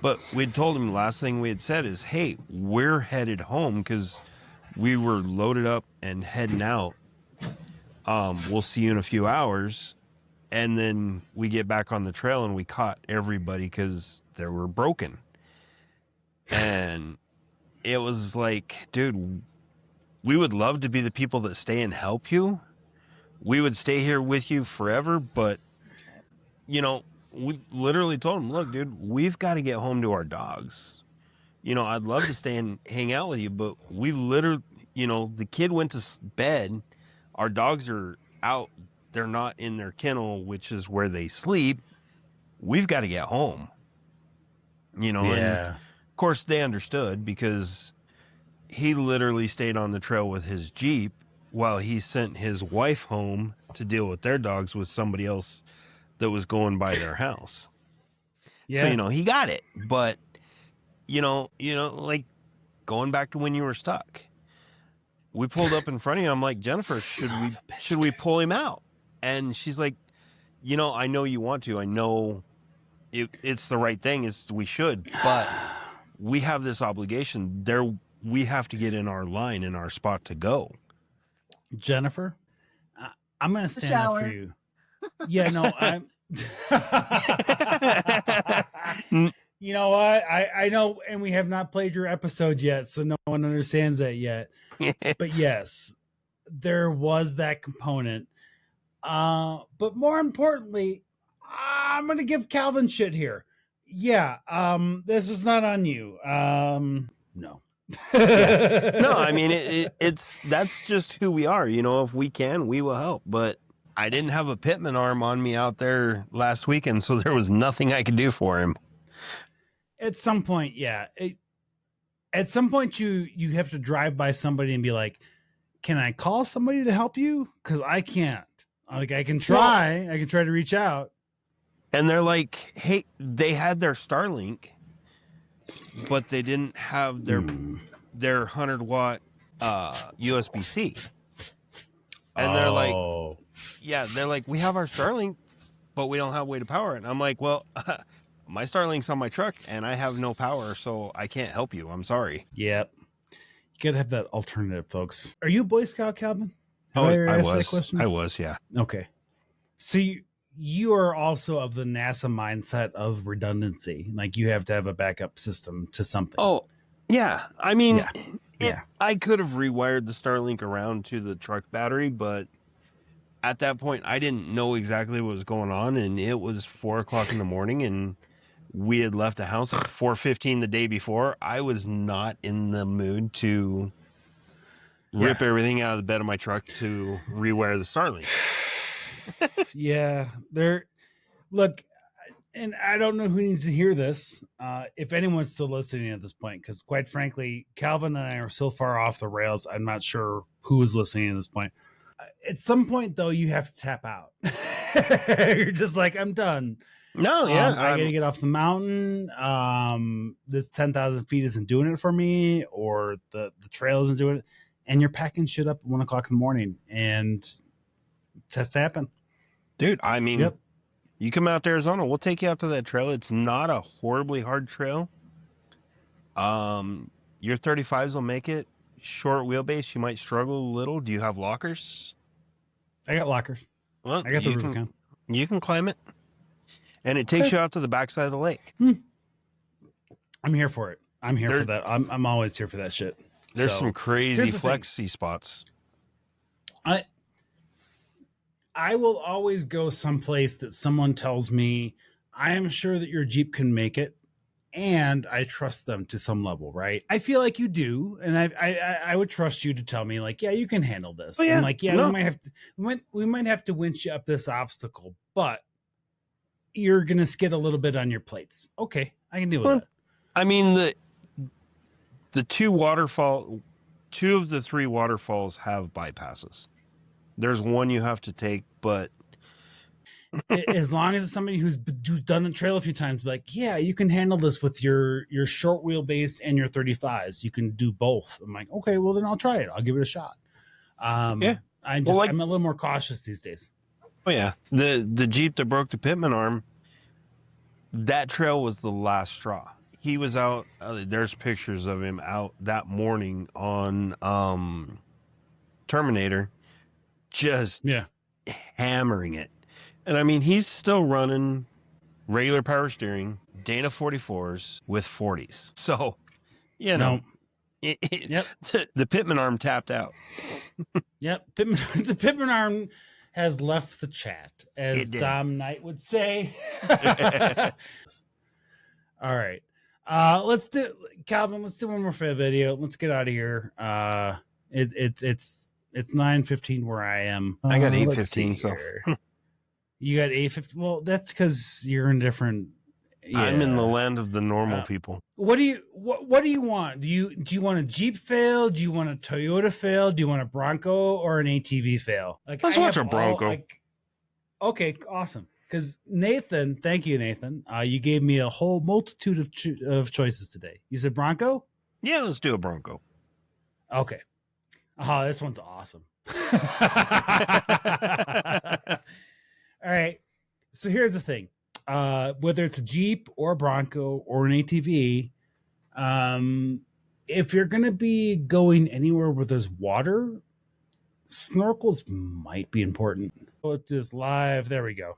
S2: But we'd told him, last thing we had said is, hey, we're headed home because we were loaded up and heading out. We'll see you in a few hours. And then we get back on the trail and we caught everybody because they were broken. And it was like, dude, we would love to be the people that stay and help you. We would stay here with you forever. But, you know, we literally told him, look, dude, we've got to get home to our dogs. You know, I'd love to stay and hang out with you, but we literally, you know, the kid went to bed. Our dogs are out. They're not in their kennel, which is where they sleep. We've got to get home. You know, and of course they understood, because he literally stayed on the trail with his Jeep while he sent his wife home to deal with their dogs with somebody else that was going by their house. So, you know, he got it. But, you know, like going back to when you were stuck, we pulled up in front of you. I'm like, Jennifer, should we pull him out? And she's like, you know, I know you want to. I know it's the right thing. We should. But we have this obligation. We have to get in our line, in our spot to go.
S1: Jennifer, I'm going to stand up for you. Yeah, no, I'm. You know what? I know, and we have not played your episode yet, so no one understands that yet. But yes, there was that component. But more importantly, I'm going to give Calvin shit here. Yeah, this was not on you. No.
S2: No, I mean, that's just who we are. You know, if we can, we will help. But I didn't have a Pitman arm on me out there last weekend, so there was nothing I could do for him.
S1: At some point, yeah. At some point, you have to drive by somebody and be like, can I call somebody to help you? Because I can't. Like, I can try. I can try to reach out.
S2: And they're like, hey, they had their Starlink, but they didn't have their 100-watt USB-C. And they're like, yeah, they're like, we have our Starlink, but we don't have a way to power it. And I'm like, well, my Starlink's on my truck and I have no power, so I can't help you. I'm sorry.
S1: Yep. You got to have that alternative, folks. Are you a Boy Scout, Calvin?
S2: I was, yeah.
S1: Okay. So you are also of the NASA mindset of redundancy. Like, you have to have a backup system to something.
S2: Oh, yeah. I mean, I could have rewired the Starlink around to the truck battery, but at that point, I didn't know exactly what was going on, and it was 4:00 in the morning, and we had left the house at 4:15 the day before. I was not in the mood to rip everything out of the bed of my truck to rewire the Starlink.
S1: Yeah, look, and I don't know who needs to hear this, if anyone's still listening at this point, because quite frankly, Calvin and I are so far off the rails, I'm not sure who is listening at this point. At some point, though, you have to tap out. You're just like, I'm done.
S2: No, yeah.
S1: I got to get off the mountain. This 10,000 feet isn't doing it for me, or the trail isn't doing it. And you're packing shit up at 1:00 in the morning, and it has to happen.
S2: Dude, I mean, you come out to Arizona, we'll take you out to that trail. It's not a horribly hard trail. Your 35s will make it. Short wheelbase, you might struggle a little. Do you have lockers?
S1: I got lockers.
S2: Well,
S1: I got the Rubicon.
S2: You can climb it. And it takes you out to the backside of the lake.
S1: I'm here for it. I'm here for that. I'm always here for that shit.
S2: There's some crazy flexi spots.
S1: I will always go someplace that someone tells me, I am sure that your Jeep can make it, and I trust them to some level, right? I feel like you do, and I would trust you to tell me, like, yeah, you can handle this. I'm like, yeah, we might have to winch you up this obstacle, but you're gonna skid a little bit on your plates. Okay, I can deal with
S2: Well,
S1: that.
S2: I mean, the two of the three waterfalls have bypasses. There's one you have to take, but
S1: As long as it's somebody who's done the trail a few times, like, yeah, you can handle this with your short wheelbase and your 35s. You can do both. I'm like, okay, well then I'll try it. I'll give it a shot.
S2: Yeah.
S1: I'm
S2: Well, like-
S1: I'm a little more cautious these days.
S2: oh yeah, the Jeep that broke the Pitman arm, that trail was the last straw. He was out. There's pictures of him out that morning on Terminator, just
S1: Yeah.
S2: hammering it. And I mean, he's still running regular power steering, Dana 44s with 40s. So, you know,
S1: Yep.
S2: the Pitman arm tapped out.
S1: Yep. The Pitman arm has left the chat, as
S2: It did.
S1: Dom Knight would say. All right. Let's do Calvin. Let's do one more for the video. Let's get out of here. It's 9:15 where I am.
S2: I got
S1: Let's
S2: 8:15,
S1: see
S2: so
S1: here. You got 8:50. Well, that's because you're in different.
S2: I'm in the
S1: yeah.
S2: land of the normal people.
S1: What do you want? Do you want a Jeep fail? Do you want a Toyota fail? Do you want a Bronco or an ATV fail? Like,
S2: Let's
S1: I
S2: watch
S1: have
S2: a Bronco.
S1: Okay, awesome. Because Nathan, thank you, Nathan. You gave me a whole multitude of choices today. You said Bronco?
S2: Yeah, let's do a Bronco.
S1: Okay. Oh, this one's awesome. All right. So here's the thing. Whether it's a Jeep or a Bronco or an ATV, if you're going to be going anywhere where there's water, snorkels might be important. Let's do this live. There we go.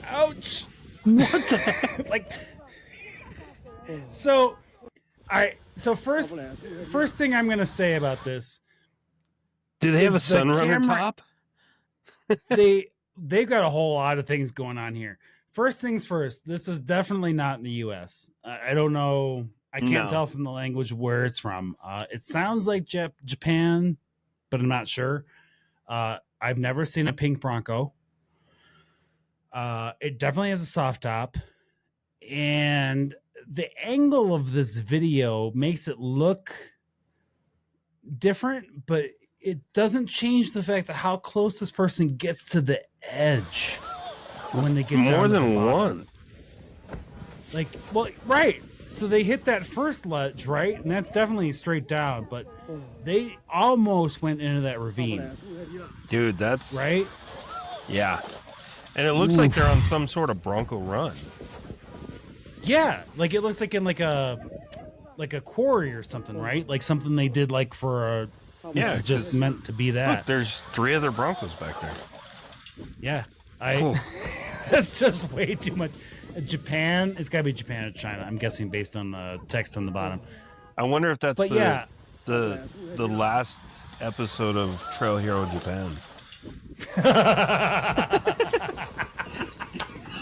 S1: Ouch. What the heck? Like, so, all right. So first thing I'm going to say about this.
S2: Do they have a
S1: is the
S2: Sunrunner
S1: camera-
S2: top?
S1: They've got a whole lot of things going on here. First things first, this is definitely not in the US. I don't know. I can't
S2: No.
S1: tell from the language where it's from. It sounds like Japan, but I'm not sure. I've never seen a pink Bronco. It definitely has a soft top. And the angle of this video makes it look different, but it doesn't change the fact that how close this person gets to the edge when they get down
S2: More
S1: to the
S2: than
S1: bottom.
S2: one.
S1: Like, well, right. So they hit that first ledge, right? And that's definitely straight down, but they almost went into that ravine,
S2: Dude, that's
S1: right?
S2: Yeah. And it looks like they're on some sort of Bronco run.
S1: Yeah, like it looks like in like a quarry or something, right? Like something they did like for a.
S2: Yeah,
S1: This is just
S2: 'cause
S1: meant to be that.
S2: Look, there's 3 other Broncos back there.
S1: Yeah,
S2: Oh.
S1: that's just way too much. Japan, it's got to be Japan or China. I'm guessing based on the text on the bottom.
S2: I wonder if that's
S1: But yeah.
S2: the last episode of Trail Hero Japan.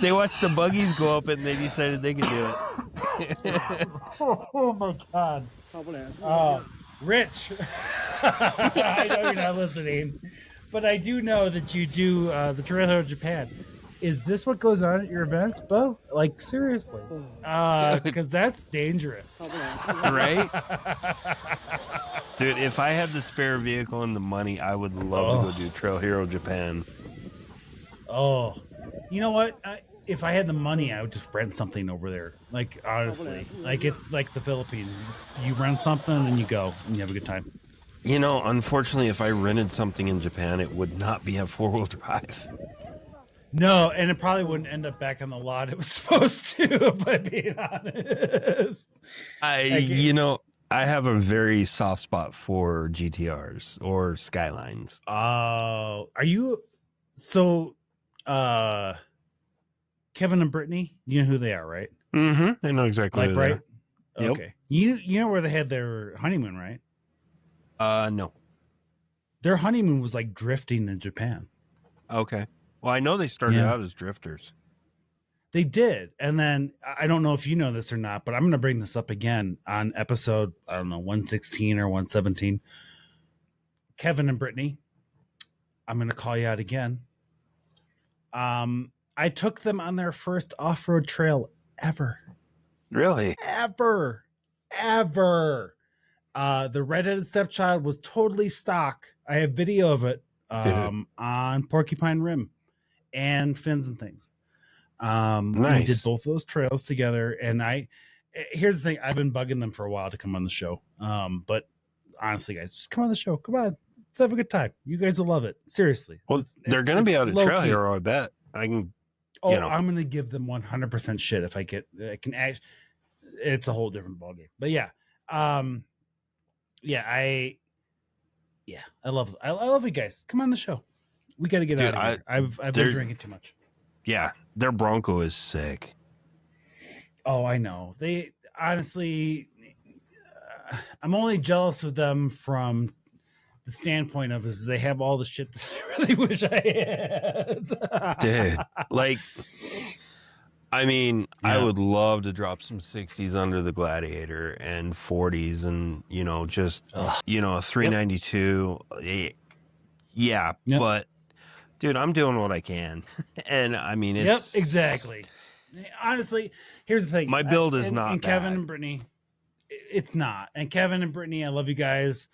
S2: They watched the buggies go up and they decided they could do it.
S1: Oh my god. Rich. I know you're not listening, but I do know that you do the Trail Hero Japan. Is this what goes on at your events, Bo? Like, seriously? Because that's dangerous.
S2: Right? Dude, if I had the spare vehicle and the money, I would love to go do Trail Hero Japan.
S1: Oh, you know what? If I had the money, I would just rent something over there. Like, honestly, like it's like the Philippines. You rent something and you go and you have a good time.
S2: You know, unfortunately, if I rented something in Japan, it would not be a 4-wheel drive.
S1: No, and it probably wouldn't end up back on the lot it was supposed to, if I'm being honest.
S2: You know, I have a very soft spot for GTRs or Skylines.
S1: Oh, are you? So, Kevin and Brittany, you know who they are, right?
S2: Mm-hmm. I know exactly
S1: Like,
S2: who they
S1: right?
S2: are. Yep.
S1: Okay. You know where they had their honeymoon, right?
S2: No.
S1: Their honeymoon was like drifting in Japan.
S2: Okay. Well, I know they started
S1: Yeah.
S2: out as drifters.
S1: They did. And then I don't know if you know this or not, but I'm going to bring this up again on episode, I don't know, 116 or 117. Kevin and Brittany, I'm going to call you out again. I took them on their first off-road trail ever.
S2: Really?
S1: Ever. The redheaded stepchild was totally stock. I have video of it on Porcupine Rim and fins and things.
S2: Nice.
S1: We did both those trails together, and here's the thing, I've been bugging them for a while to come on the show. But honestly, guys, just come on the show. Come on. Let's have a good time. You guys will love it. Seriously.
S2: Well, they're going to be out of Trail Hero, I bet. I can.
S1: I'm going to give them 100% shit if I can actually. It's a whole different ballgame. But yeah. I love you guys. Come on the show. We got to get out of here. I've been drinking too much.
S2: Yeah, their Bronco is sick.
S1: Oh, I know. They honestly, I'm only jealous of them from the standpoint of is they have all the shit that I really wish I had.
S2: Dude, like, I mean, I would love to drop some 60s under the Gladiator and 40s and, just, a 392. Yep. But, dude, I'm doing what I can. And, I mean, it's...
S1: Yep, exactly. Honestly, here's the thing.
S2: My build is not
S1: and Kevin and Brittany, it's not. And Kevin and Brittany, I love you guys.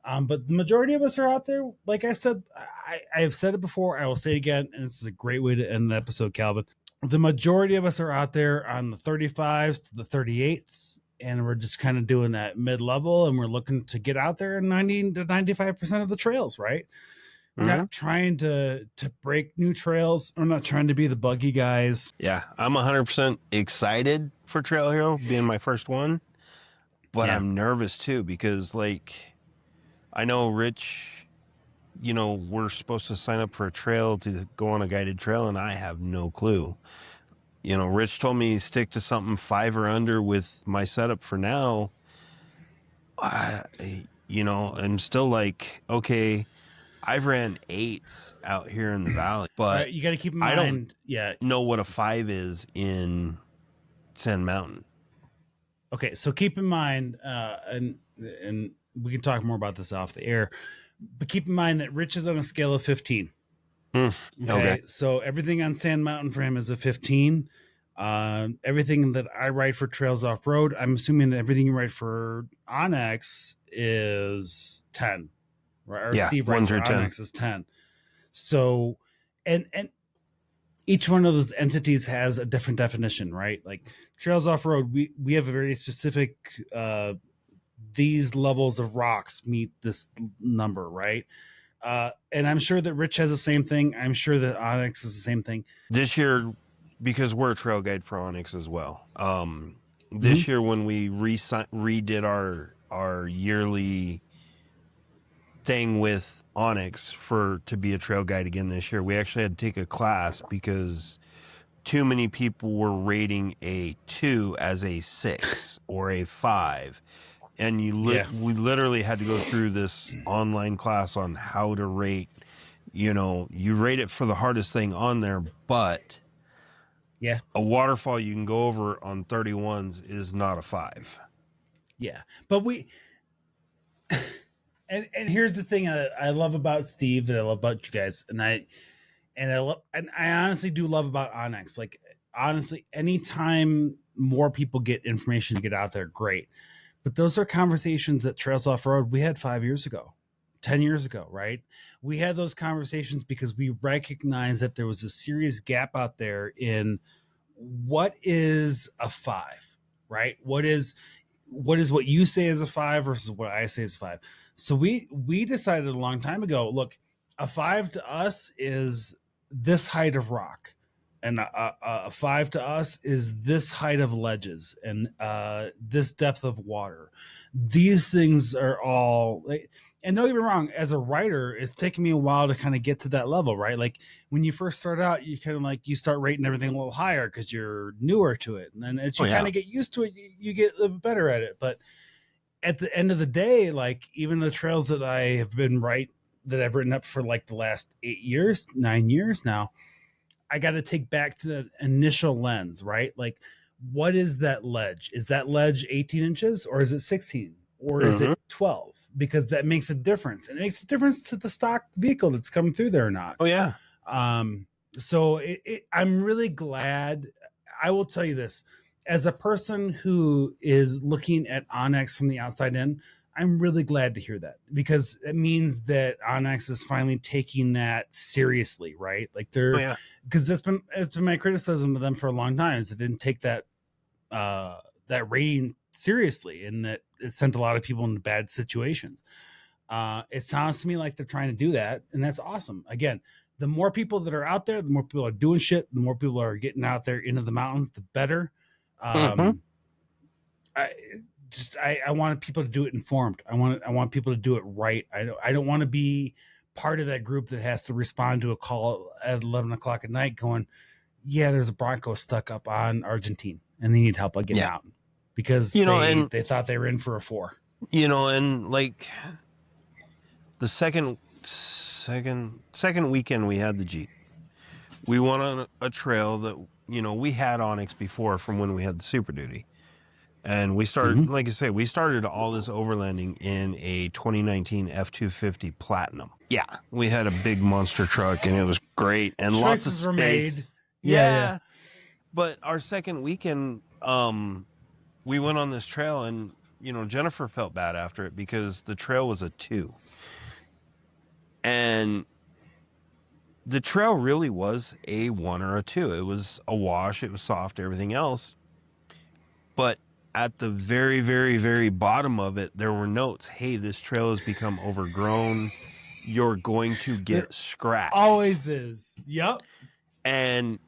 S1: But the majority of us are out there. Like I said, I have said it before. I will say it again. And this is a great way to end the episode, Calvin. The majority of us are out there on the 35s to the 38s. And we're just kind of doing that mid-level. And we're looking to get out there in 90 to 95% of the trails, right? We're not trying to break new trails. We're not trying to be the buggy guys.
S2: Yeah, I'm 100% excited for Trail Hero being my first one. But I'm nervous too because, like, I know Rich, we're supposed to sign up for a trail to go on a guided trail, and I have no clue. Rich told me stick to something 5 or under with my setup for now. I'm still like, okay, I've ran 8s out here in the valley, but
S1: you got to keep in mind,
S2: I don't know what a 5 is in Sand Mountain.
S1: Okay, so keep in mind, and we can talk more about this off the air, but keep in mind that Rich is on a scale of 15. Okay, so everything on Sand Mountain for him is a 15. Everything that I write for Trails Off-Road, I'm assuming that everything you write for Onyx is 10. Right? Or Steve writes for Onyx is 10. So, and each one of those entities has a different definition, right? Like Trails Off-Road, we have a very specific, these levels of rocks meet this number, right? And I'm sure that Rich has the same thing. I'm sure that Onyx is the same thing.
S2: This year, because we're a trail guide for Onyx as well. This year when we redid our yearly thing with Onyx to be a trail guide again this year, we actually had to take a class because too many people were rating a 2 as a 6 or a 5. And we literally had to go through this online class on how to rate, you rate it for the hardest thing on there, but a waterfall you can go over on 31s is not a 5.
S1: Yeah. But and here's the thing I love about Steve and I love about you guys. And I honestly do love about Onyx. Like, honestly, anytime more people get information to get out there, great. But those are conversations at Trails Off-Road we had 5 years ago, 10 years ago, right? We had those conversations because we recognized that there was a serious gap out there in what is a 5, right? What is what you say is a 5 versus what I say is a 5. So we decided a long time ago, look, a 5 to us is this height of rock. And a 5 to us is this height of ledges and this depth of water. These things are all, and don't get me wrong, as a writer, it's taken me a while to kind of get to that level, right? Like when you first start out, you kind of like, you start rating everything a little higher because you're newer to it. And then as you kind of get used to it, you get a little bit better at it. But at the end of the day, like even the trails that I have that I've written up for like the last 9 years now, I got to take back to the initial lens, right? Like, what is that ledge? Is that ledge 18 inches or is it 16? or is it 12? Because that makes a difference, and it makes a difference to the stock vehicle that's coming through there or not.
S2: Oh yeah.
S1: So I'm really glad. I will tell you this, as a person who is looking at Onyx from the outside in, I'm really glad to hear that, because it means that Onyx is finally taking that seriously, right? Like they're, because it's been my criticism of them for a long time, is they didn't take that rating seriously, and that it sent a lot of people into bad situations. It sounds to me like they're trying to do that, and that's awesome. Again, the more people that are out there, the more people are doing shit, the more people are getting out there into the mountains, the better. I want people to do it informed. I want people to do it right. I don't want to be part of that group that has to respond to a call at 11 o'clock at night going, yeah, there's a Bronco stuck up on Argentine and they need help getting out, because they thought they were in for a 4.
S2: And like the second weekend we had the Jeep, we went on a trail that, we had Onyx before from when we had the Super Duty. And we started, like I say, we started all this overlanding in a 2019 F-250 Platinum. Yeah, we had a big monster truck, and it was great, and lots of space.
S1: Were made.
S2: Yeah. But our second weekend, we went on this trail, and Jennifer felt bad after it because the trail was a 2, and the trail really was a 1 or a 2. It was a wash. It was soft. Everything else, but at the very, very, very bottom of it, there were notes. Hey, this trail has become overgrown. You're going to get scratched.
S1: Always is. Yep.
S2: And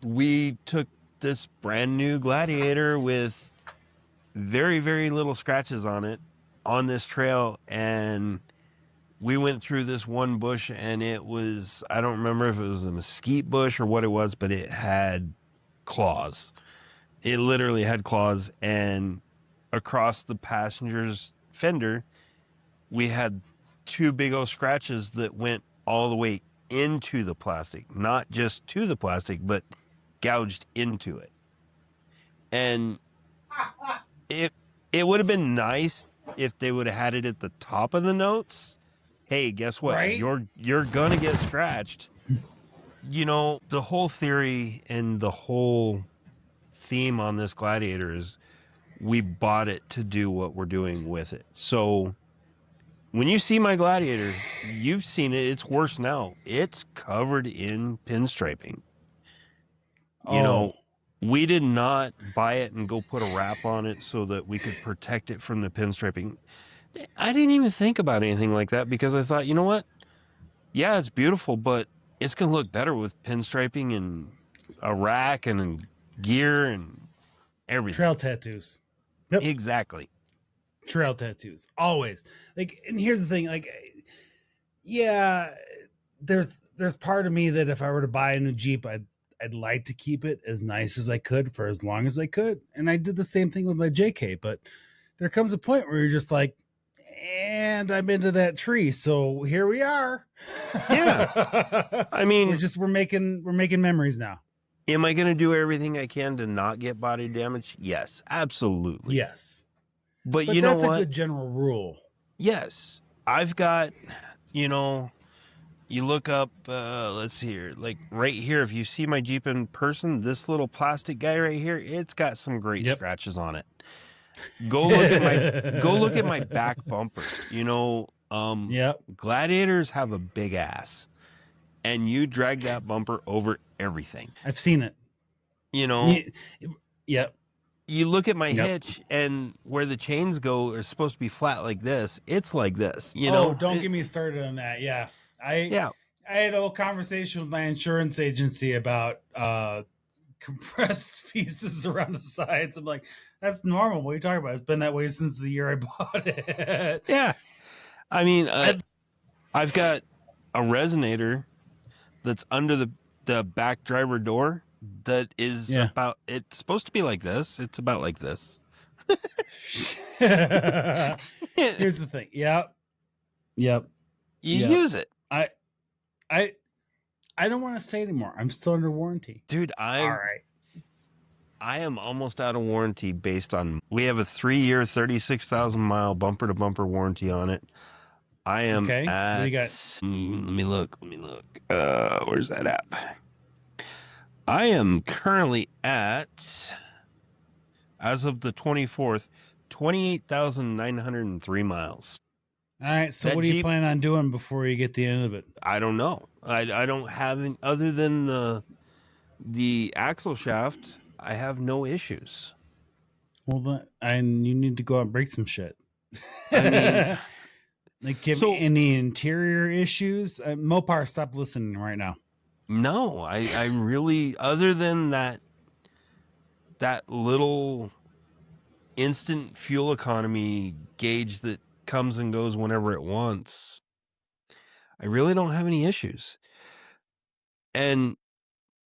S2: we took this brand new Gladiator with very, very little scratches on it on this trail. And we went through this one bush, and it was, I don't remember if it was a mesquite bush or what it was, but it had claws. It literally had claws, and across the passenger's fender, we had 2 big old scratches that went all the way into the plastic, not just to the plastic, but gouged into it. And it would have been nice if they would have had it at the top of the notes. Hey, guess what?
S1: Right?
S2: You're gonna get scratched. The whole theory and the whole theme on this Gladiator is we bought it to do what we're doing with it. So when you see my Gladiator, you've seen it. It's worse now. It's covered in pinstriping. We did not buy it and go put a wrap on it so that we could protect it from the pinstriping. I didn't even think about anything like that, because I thought, you know what? Yeah, it's beautiful, but it's going to look better with pinstriping and a rack and gear and everything.
S1: Trail tattoos. Yep.
S2: Exactly.
S1: Trail tattoos. Always. Like, and here's the thing, like, yeah, there's part of me that if I were to buy a new Jeep, I'd like to keep it as nice as I could for as long as I could. And I did the same thing with my JK, but there comes a point where you're just like, and I'm into that tree, so here we are.
S2: Yeah. I mean,
S1: we're making memories now.
S2: Am I going to do everything I can to not get body damage? Yes, absolutely.
S1: Yes.
S2: But you know what?
S1: That's a good general rule.
S2: Yes. I've got, you look up, let's see here, like right here, if you see my Jeep in person, this little plastic guy right here, it's got some great scratches on it. Go look at my back bumper. Gladiators have a big ass, and you drag that bumper over everything.
S1: I've seen it.
S2: Yep. You look at my hitch, and where the chains go are supposed to be flat like this. It's like this.
S1: Don't get me started on that. Yeah. I had a whole conversation with my insurance agency about compressed pieces around the sides. I'm like, that's normal. What are you talking about? It's been that way since the year I bought it.
S2: Yeah. I mean, I've got a resonator that's under the back driver door that is it's supposed to be like this. It's about like this.
S1: Here's the thing. Yep.
S2: You use it.
S1: I don't want to say anymore. I'm still under warranty.
S2: Dude,
S1: all right.
S2: I am almost out of warranty based on, we have a 3-year, 36,000 mile bumper to bumper warranty on it. I am
S1: Okay.
S2: at,
S1: What do you got?
S2: let me look. Where's that app? I am currently at, as of the 24th, 28,903 miles.
S1: All right. So
S2: That
S1: what do you
S2: Jeep-
S1: plan on doing before you get the end of it?
S2: I don't know. I don't have any, other than the axle shaft, I have no issues.
S1: Well, and you need to go out and break some shit.
S2: I mean,
S1: like, give
S2: so-
S1: me any interior issues? Mopar, stop listening right now.
S2: no, I really, other than that little instant fuel economy gauge that comes and goes whenever it wants, I really don't have any issues. And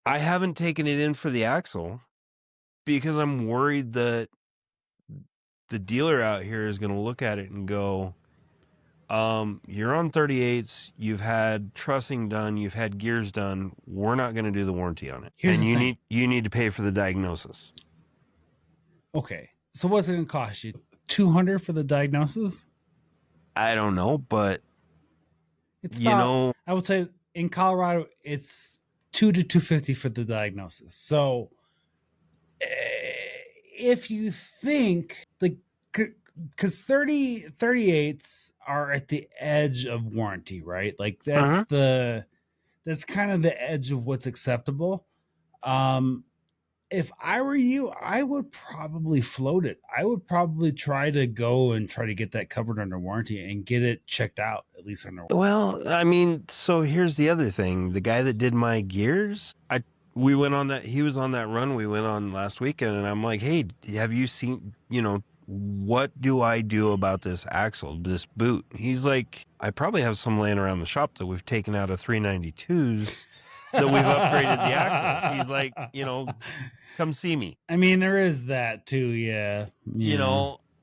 S2: I haven't taken it in for the axle because I'm worried that the dealer out here is going to look at it and go, you're on 38s, you've had trussing done, you've had gears done, we're not going to do the warranty on it.
S1: Here's
S2: and
S1: the thing.
S2: you need to pay for the diagnosis.
S1: Okay. So what's it going to cost you? $200 for the diagnosis?
S2: I don't know, but
S1: It's
S2: you
S1: about,
S2: know,
S1: I would say in Colorado, it's $200 to $250 for the diagnosis. So if you think because 38s are at the edge of warranty, right? Like that's that's kind of the edge of what's acceptable. If I were you, I would probably float it. I would probably try to get that covered under warranty and get it checked out, at least under warranty.
S2: well, I mean, so here's the other thing. The guy that did my gears, we went on that, he was on that run we went on last weekend, and I'm like, hey, have you seen, what do I do about this axle, this boot? He's like, I probably have some laying around the shop that we've taken out of 392s that we've upgraded the axles. He's like, come see me.
S1: I mean, there is that too, yeah.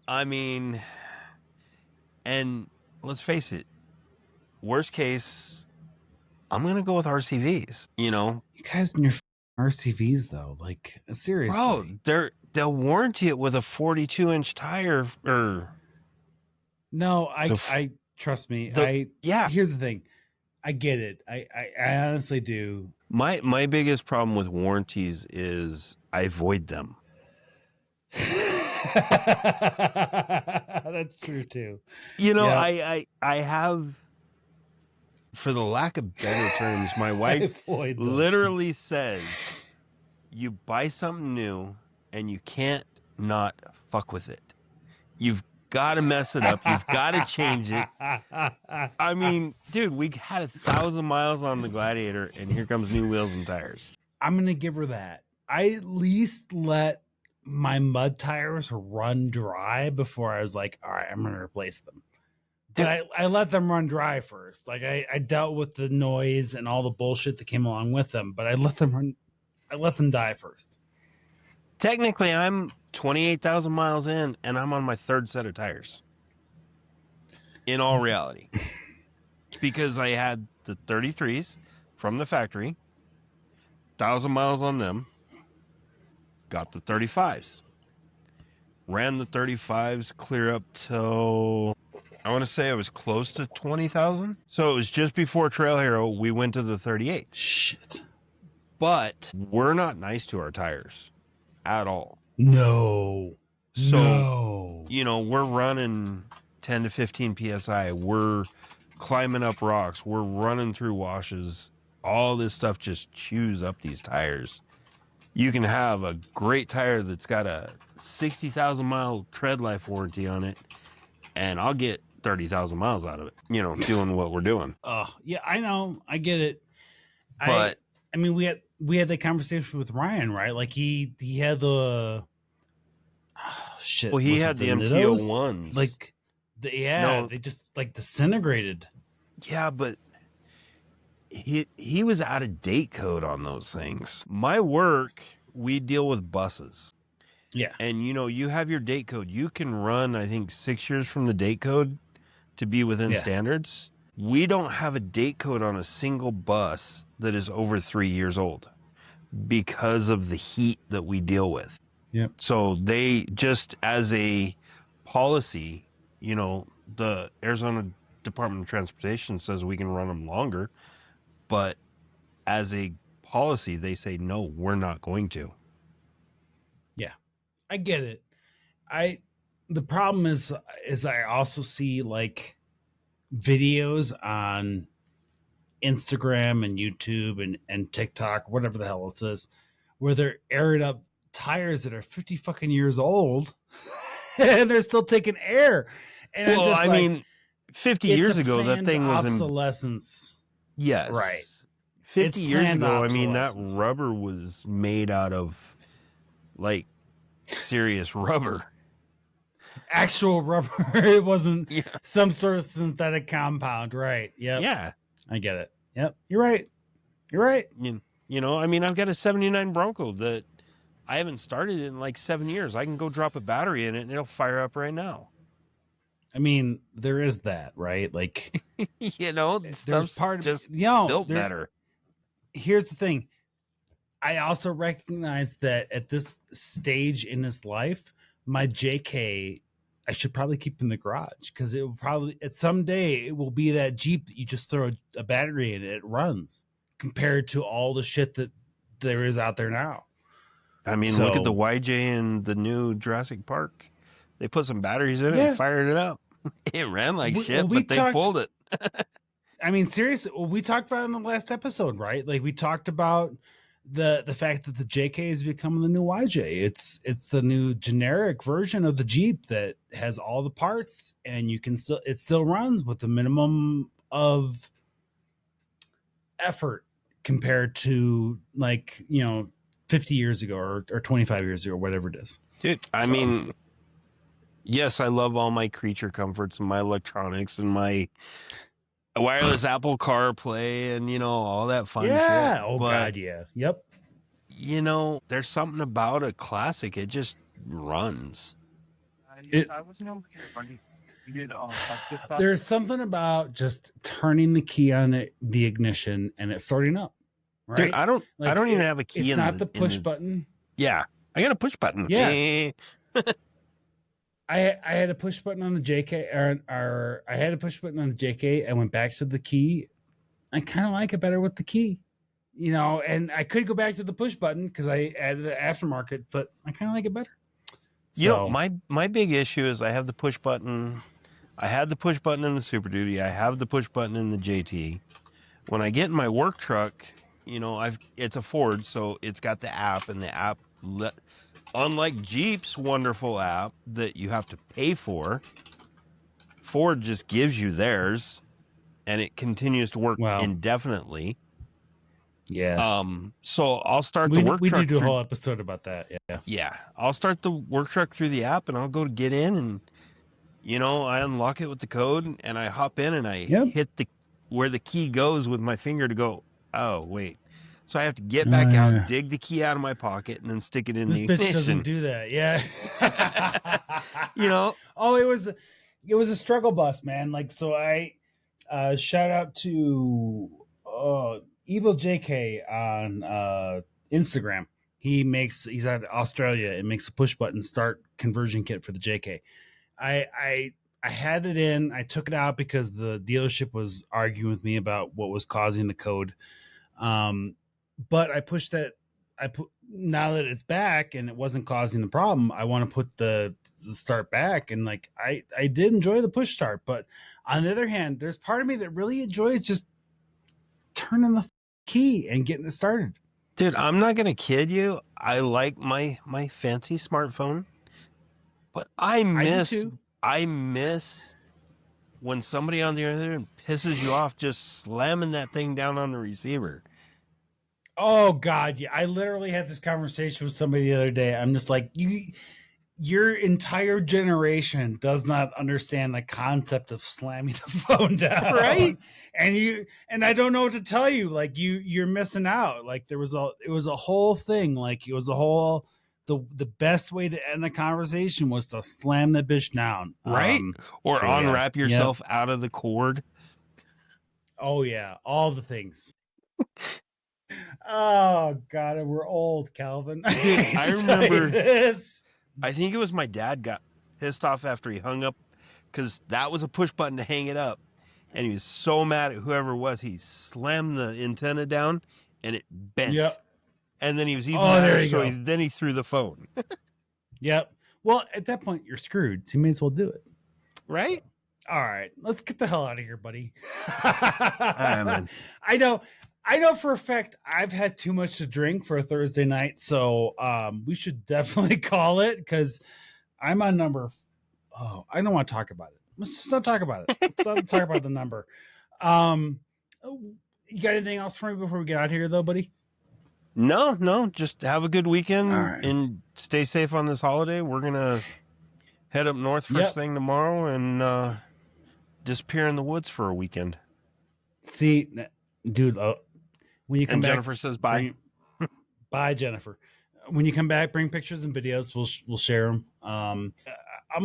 S2: I mean, and let's face it, worst case, I'm going to go with RCVs,
S1: You guys and your RCVs, though, like, seriously.
S2: Bro, they'll warranty it with a 42-inch tire.
S1: No, I trust me.
S2: Yeah.
S1: Here's the thing. I get it. I honestly do.
S2: My biggest problem with warranties is I avoid them.
S1: That's true too.
S2: I have, for the lack of better terms, my wife literally says, you buy something new and you can't not fuck with it. You've got to mess it up. You've got to change it. I mean, dude, we had 1,000 miles on the Gladiator and here comes new wheels and tires.
S1: I'm going to give her that. I at least let my tires run dry before I was like, all right, I'm going to replace them. But I let them run dry first. Like I dealt with the noise and all the bullshit that came along with them, but I let them die first.
S2: Technically, I'm 28,000 miles in and I'm on my third set of tires. In all reality. Because I had the 33s from the factory, 1,000 miles on them, got the 35s. Ran the 35s clear up till, I want to say it was close to 20,000. So it was just before Trail Hero, we went to the 38.
S1: Shit.
S2: But we're not nice to our tires at all.
S1: No.
S2: So, we're running 10 to 15 PSI. We're climbing up rocks. We're running through washes. All this stuff just chews up these tires. You can have a great tire that's got a 60,000 mile tread life warranty on it, and I'll get 30,000 miles out of it, doing what we're doing.
S1: Oh, yeah, I know. I get it.
S2: But
S1: I mean, we had that conversation with Ryan, right? Like he had the shit.
S2: Well, he had the MT-01s.
S1: Like, they just like disintegrated.
S2: Yeah, but he was out of date code on those things. My work, we deal with buses.
S1: Yeah.
S2: And you have your date code. You can run, I think, 6 years from the date code to be within standards. We don't have a date code on a single bus that is over 3 years old because of the heat that we deal with.
S1: Yep.
S2: So they just as a policy, the Arizona Department of Transportation says we can run them longer, but as a policy, they say, no, we're not going to.
S1: Yeah, I get it. The problem is I also see like videos on Instagram and YouTube and TikTok, whatever the hell it is, where they're airing up tires that are 50 fucking years old and they're still taking air. And
S2: Well,
S1: I'm just
S2: I
S1: like,
S2: mean, 50
S1: it's
S2: years
S1: a
S2: ago, that
S1: planned
S2: thing was
S1: obsolescence.
S2: yes.
S1: Right.
S2: 50
S1: It's
S2: years
S1: planned
S2: ago, I mean, that
S1: obsolescence.
S2: rubber was made out of like serious rubber.
S1: Actual rubber. It wasn't
S2: Yeah.
S1: some sort of synthetic compound. Right. Yep.
S2: Yeah.
S1: I get it. Yep. You're right. You're right.
S2: I mean, I've got a 79 Bronco that I haven't started in like 7 years. I can go drop a battery in it and it'll fire up right now.
S1: I mean, there is that, right? Like,
S2: There's
S1: there's part of
S2: just
S1: built
S2: better.
S1: Here's the thing. I also recognize that at this stage in his life, my JK, I should probably keep in the garage because it will probably at some day it will be that Jeep that you just throw a battery in and it runs compared to all the shit that there is out there now.
S2: I mean, look at the YJ in the new Jurassic Park. They put some batteries in it and fired it up. It ran like shit, but they pulled it.
S1: I mean, seriously, we talked about it in the last episode, right? Like we talked about the fact that the JK is becoming the new YJ. It's the new generic version of the Jeep that has all the parts, and it still runs with the minimum of effort compared to 50 years ago or 25 years ago, or whatever it is.
S2: Dude, I mean, yes, I love all my creature comforts and my electronics and my wireless Apple CarPlay and, all that fun shit.
S1: Oh, God, yeah. Yep.
S2: There's something about a classic. It just runs.
S1: There's something about just turning the key on the ignition and it starting up. Right?
S2: Dude, I don't even have a key.
S1: It's not the push button.
S2: Yeah, I got a push button.
S1: Yeah. I had a push button on the JK, or I had a push button on the JK. I went back to the key. I kind of like it better with the key, and I could go back to the push button because I added the aftermarket, but I kind of like it better.
S2: My big issue is I have the push button. I had the push button in the Super Duty. I have the push button in the JT. When I get in my work truck, it's a Ford, so it's got the app, and the app, unlike Jeep's wonderful app that you have to pay for, Ford just gives you theirs, and it continues to work indefinitely.
S1: Yeah.
S2: So I'll start the work truck.
S1: We did do a whole episode about that. Yeah.
S2: Yeah. I'll start the work truck through the app, and I'll go to get in, and I unlock it with the code, and I hop in, and I hit where the key goes with my finger to go, oh, wait. So I have to get back out, dig the key out of my pocket, and then stick it in the ignition.
S1: This bitch doesn't do that. Yeah.
S2: Oh,
S1: it was a struggle bus, man. Like, so I shout out to Evil JK on Instagram. He's out of Australia and makes a push button start conversion kit for the JK. I had it in. I took it out because the dealership was arguing with me about what was causing the code. But I pushed that. Now that it's back and it wasn't causing the problem, I want to put the start back. And I did enjoy the push start, but on the other hand, there's part of me that really enjoys just turning the key and getting it started.
S2: Dude, I'm not gonna kid you. I like my fancy smartphone, but I miss when somebody on the other end pisses you off just slamming that thing down on the receiver.
S1: Oh God, yeah. I literally had this conversation with somebody the other day. I'm just like, your entire generation does not understand the concept of slamming the phone down.
S2: Right.
S1: And I don't know what to tell you. Like you're missing out. Like it was a whole thing. Like it was a whole, the best way to end the conversation was to slam the bitch down.
S2: Right. Or unwrap yourself out of the cord.
S1: Oh yeah. All the things. Oh God, we're old, Calvin.
S2: I remember
S1: this.
S2: I think it was my dad got pissed off after he hung up because that was a push button to hang it up. And he was so mad at whoever it was, he slammed the antenna down and it bent.
S1: Yep.
S2: And then he was even
S1: Oh, there
S2: madder,
S1: you
S2: so
S1: go.
S2: then he threw the phone.
S1: Yep. Well, at that point, you're screwed. So you may as well do it.
S2: Right?
S1: All right, let's get the hell out of here, buddy.
S2: Man.
S1: I know for a fact I've had too much to drink for a Thursday night, so we should definitely call it because I'm on number. Oh, I don't want to talk about it. Let's just not talk about it. Let's not talk about the number. You got anything else for me before we get out of here, though, buddy?
S2: No, just have a good weekend
S1: and
S2: stay safe on this holiday. We're gonna head up north first thing tomorrow and disappear in the woods for a weekend.
S1: See, dude, when you come back,
S2: Jennifer says bye.
S1: Bye, Jennifer. When you come back, bring pictures and videos. We'll share them. I'm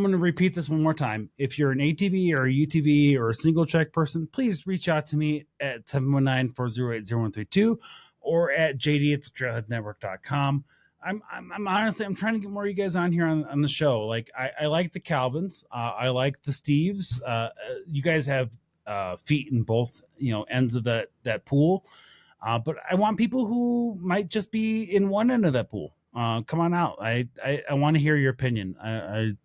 S1: going to repeat this one more time. If you're an ATV or a UTV or a single track person, please reach out to me at 719-408-0132 or at jd@thetrailheadnetwork.com. I'm honestly, I'm trying to get more of you guys on here on the show. Like I like the Calvins. I like the Steves. You guys have feet in both, ends of that pool. But I want people who might just be in one end of that pool. Come on out. I want to hear your opinion.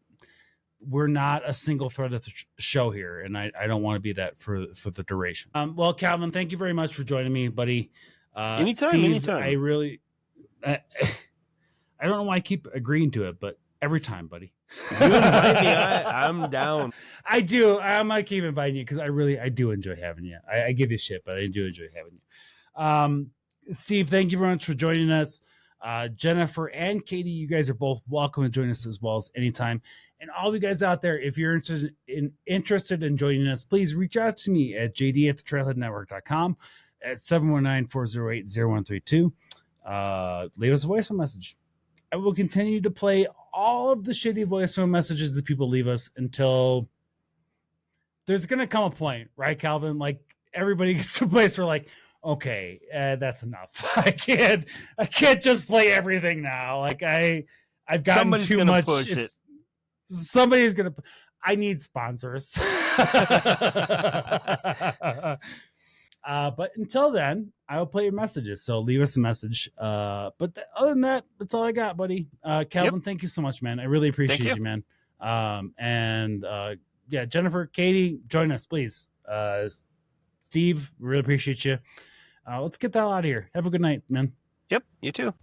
S1: We're not a single thread of the show here, and I don't want to be that for the duration. Well, Calvin, thank you very much for joining me, buddy.
S2: Anytime.
S1: I really, I don't know why I keep agreeing to it, but every time, buddy.
S2: You invite me, I'm down.
S1: I do. I'm gonna keep inviting you because I do enjoy having you. I give you shit, but I do enjoy having you. Steve, thank you very much for joining us. Jennifer and Katie, you guys are both welcome to join us as well as anytime. And all of you guys out there, if you're interested in joining us, please reach out to me at jd@thetrailheadnetwork.com at 719-408-0132. Leave us a voicemail message. I will continue to play all of the shitty voicemail messages that people leave us until there's going to come a point, right, Calvin? Like everybody gets to a place where like, okay, that's enough. I can't just play everything now. Like I've gotten
S2: Somebody's
S1: too
S2: gonna
S1: much.
S2: Push it.
S1: Somebody's going to, I need sponsors. But until then, I will play your messages. So leave us a message. But other than that, that's all I got, buddy. Calvin, thank you so much, man. I really appreciate you, man. Yeah, Jennifer, Katie, join us, please. Steve, really appreciate you. Let's get the hell out of here. Have a good night, man.
S2: Yep, you too.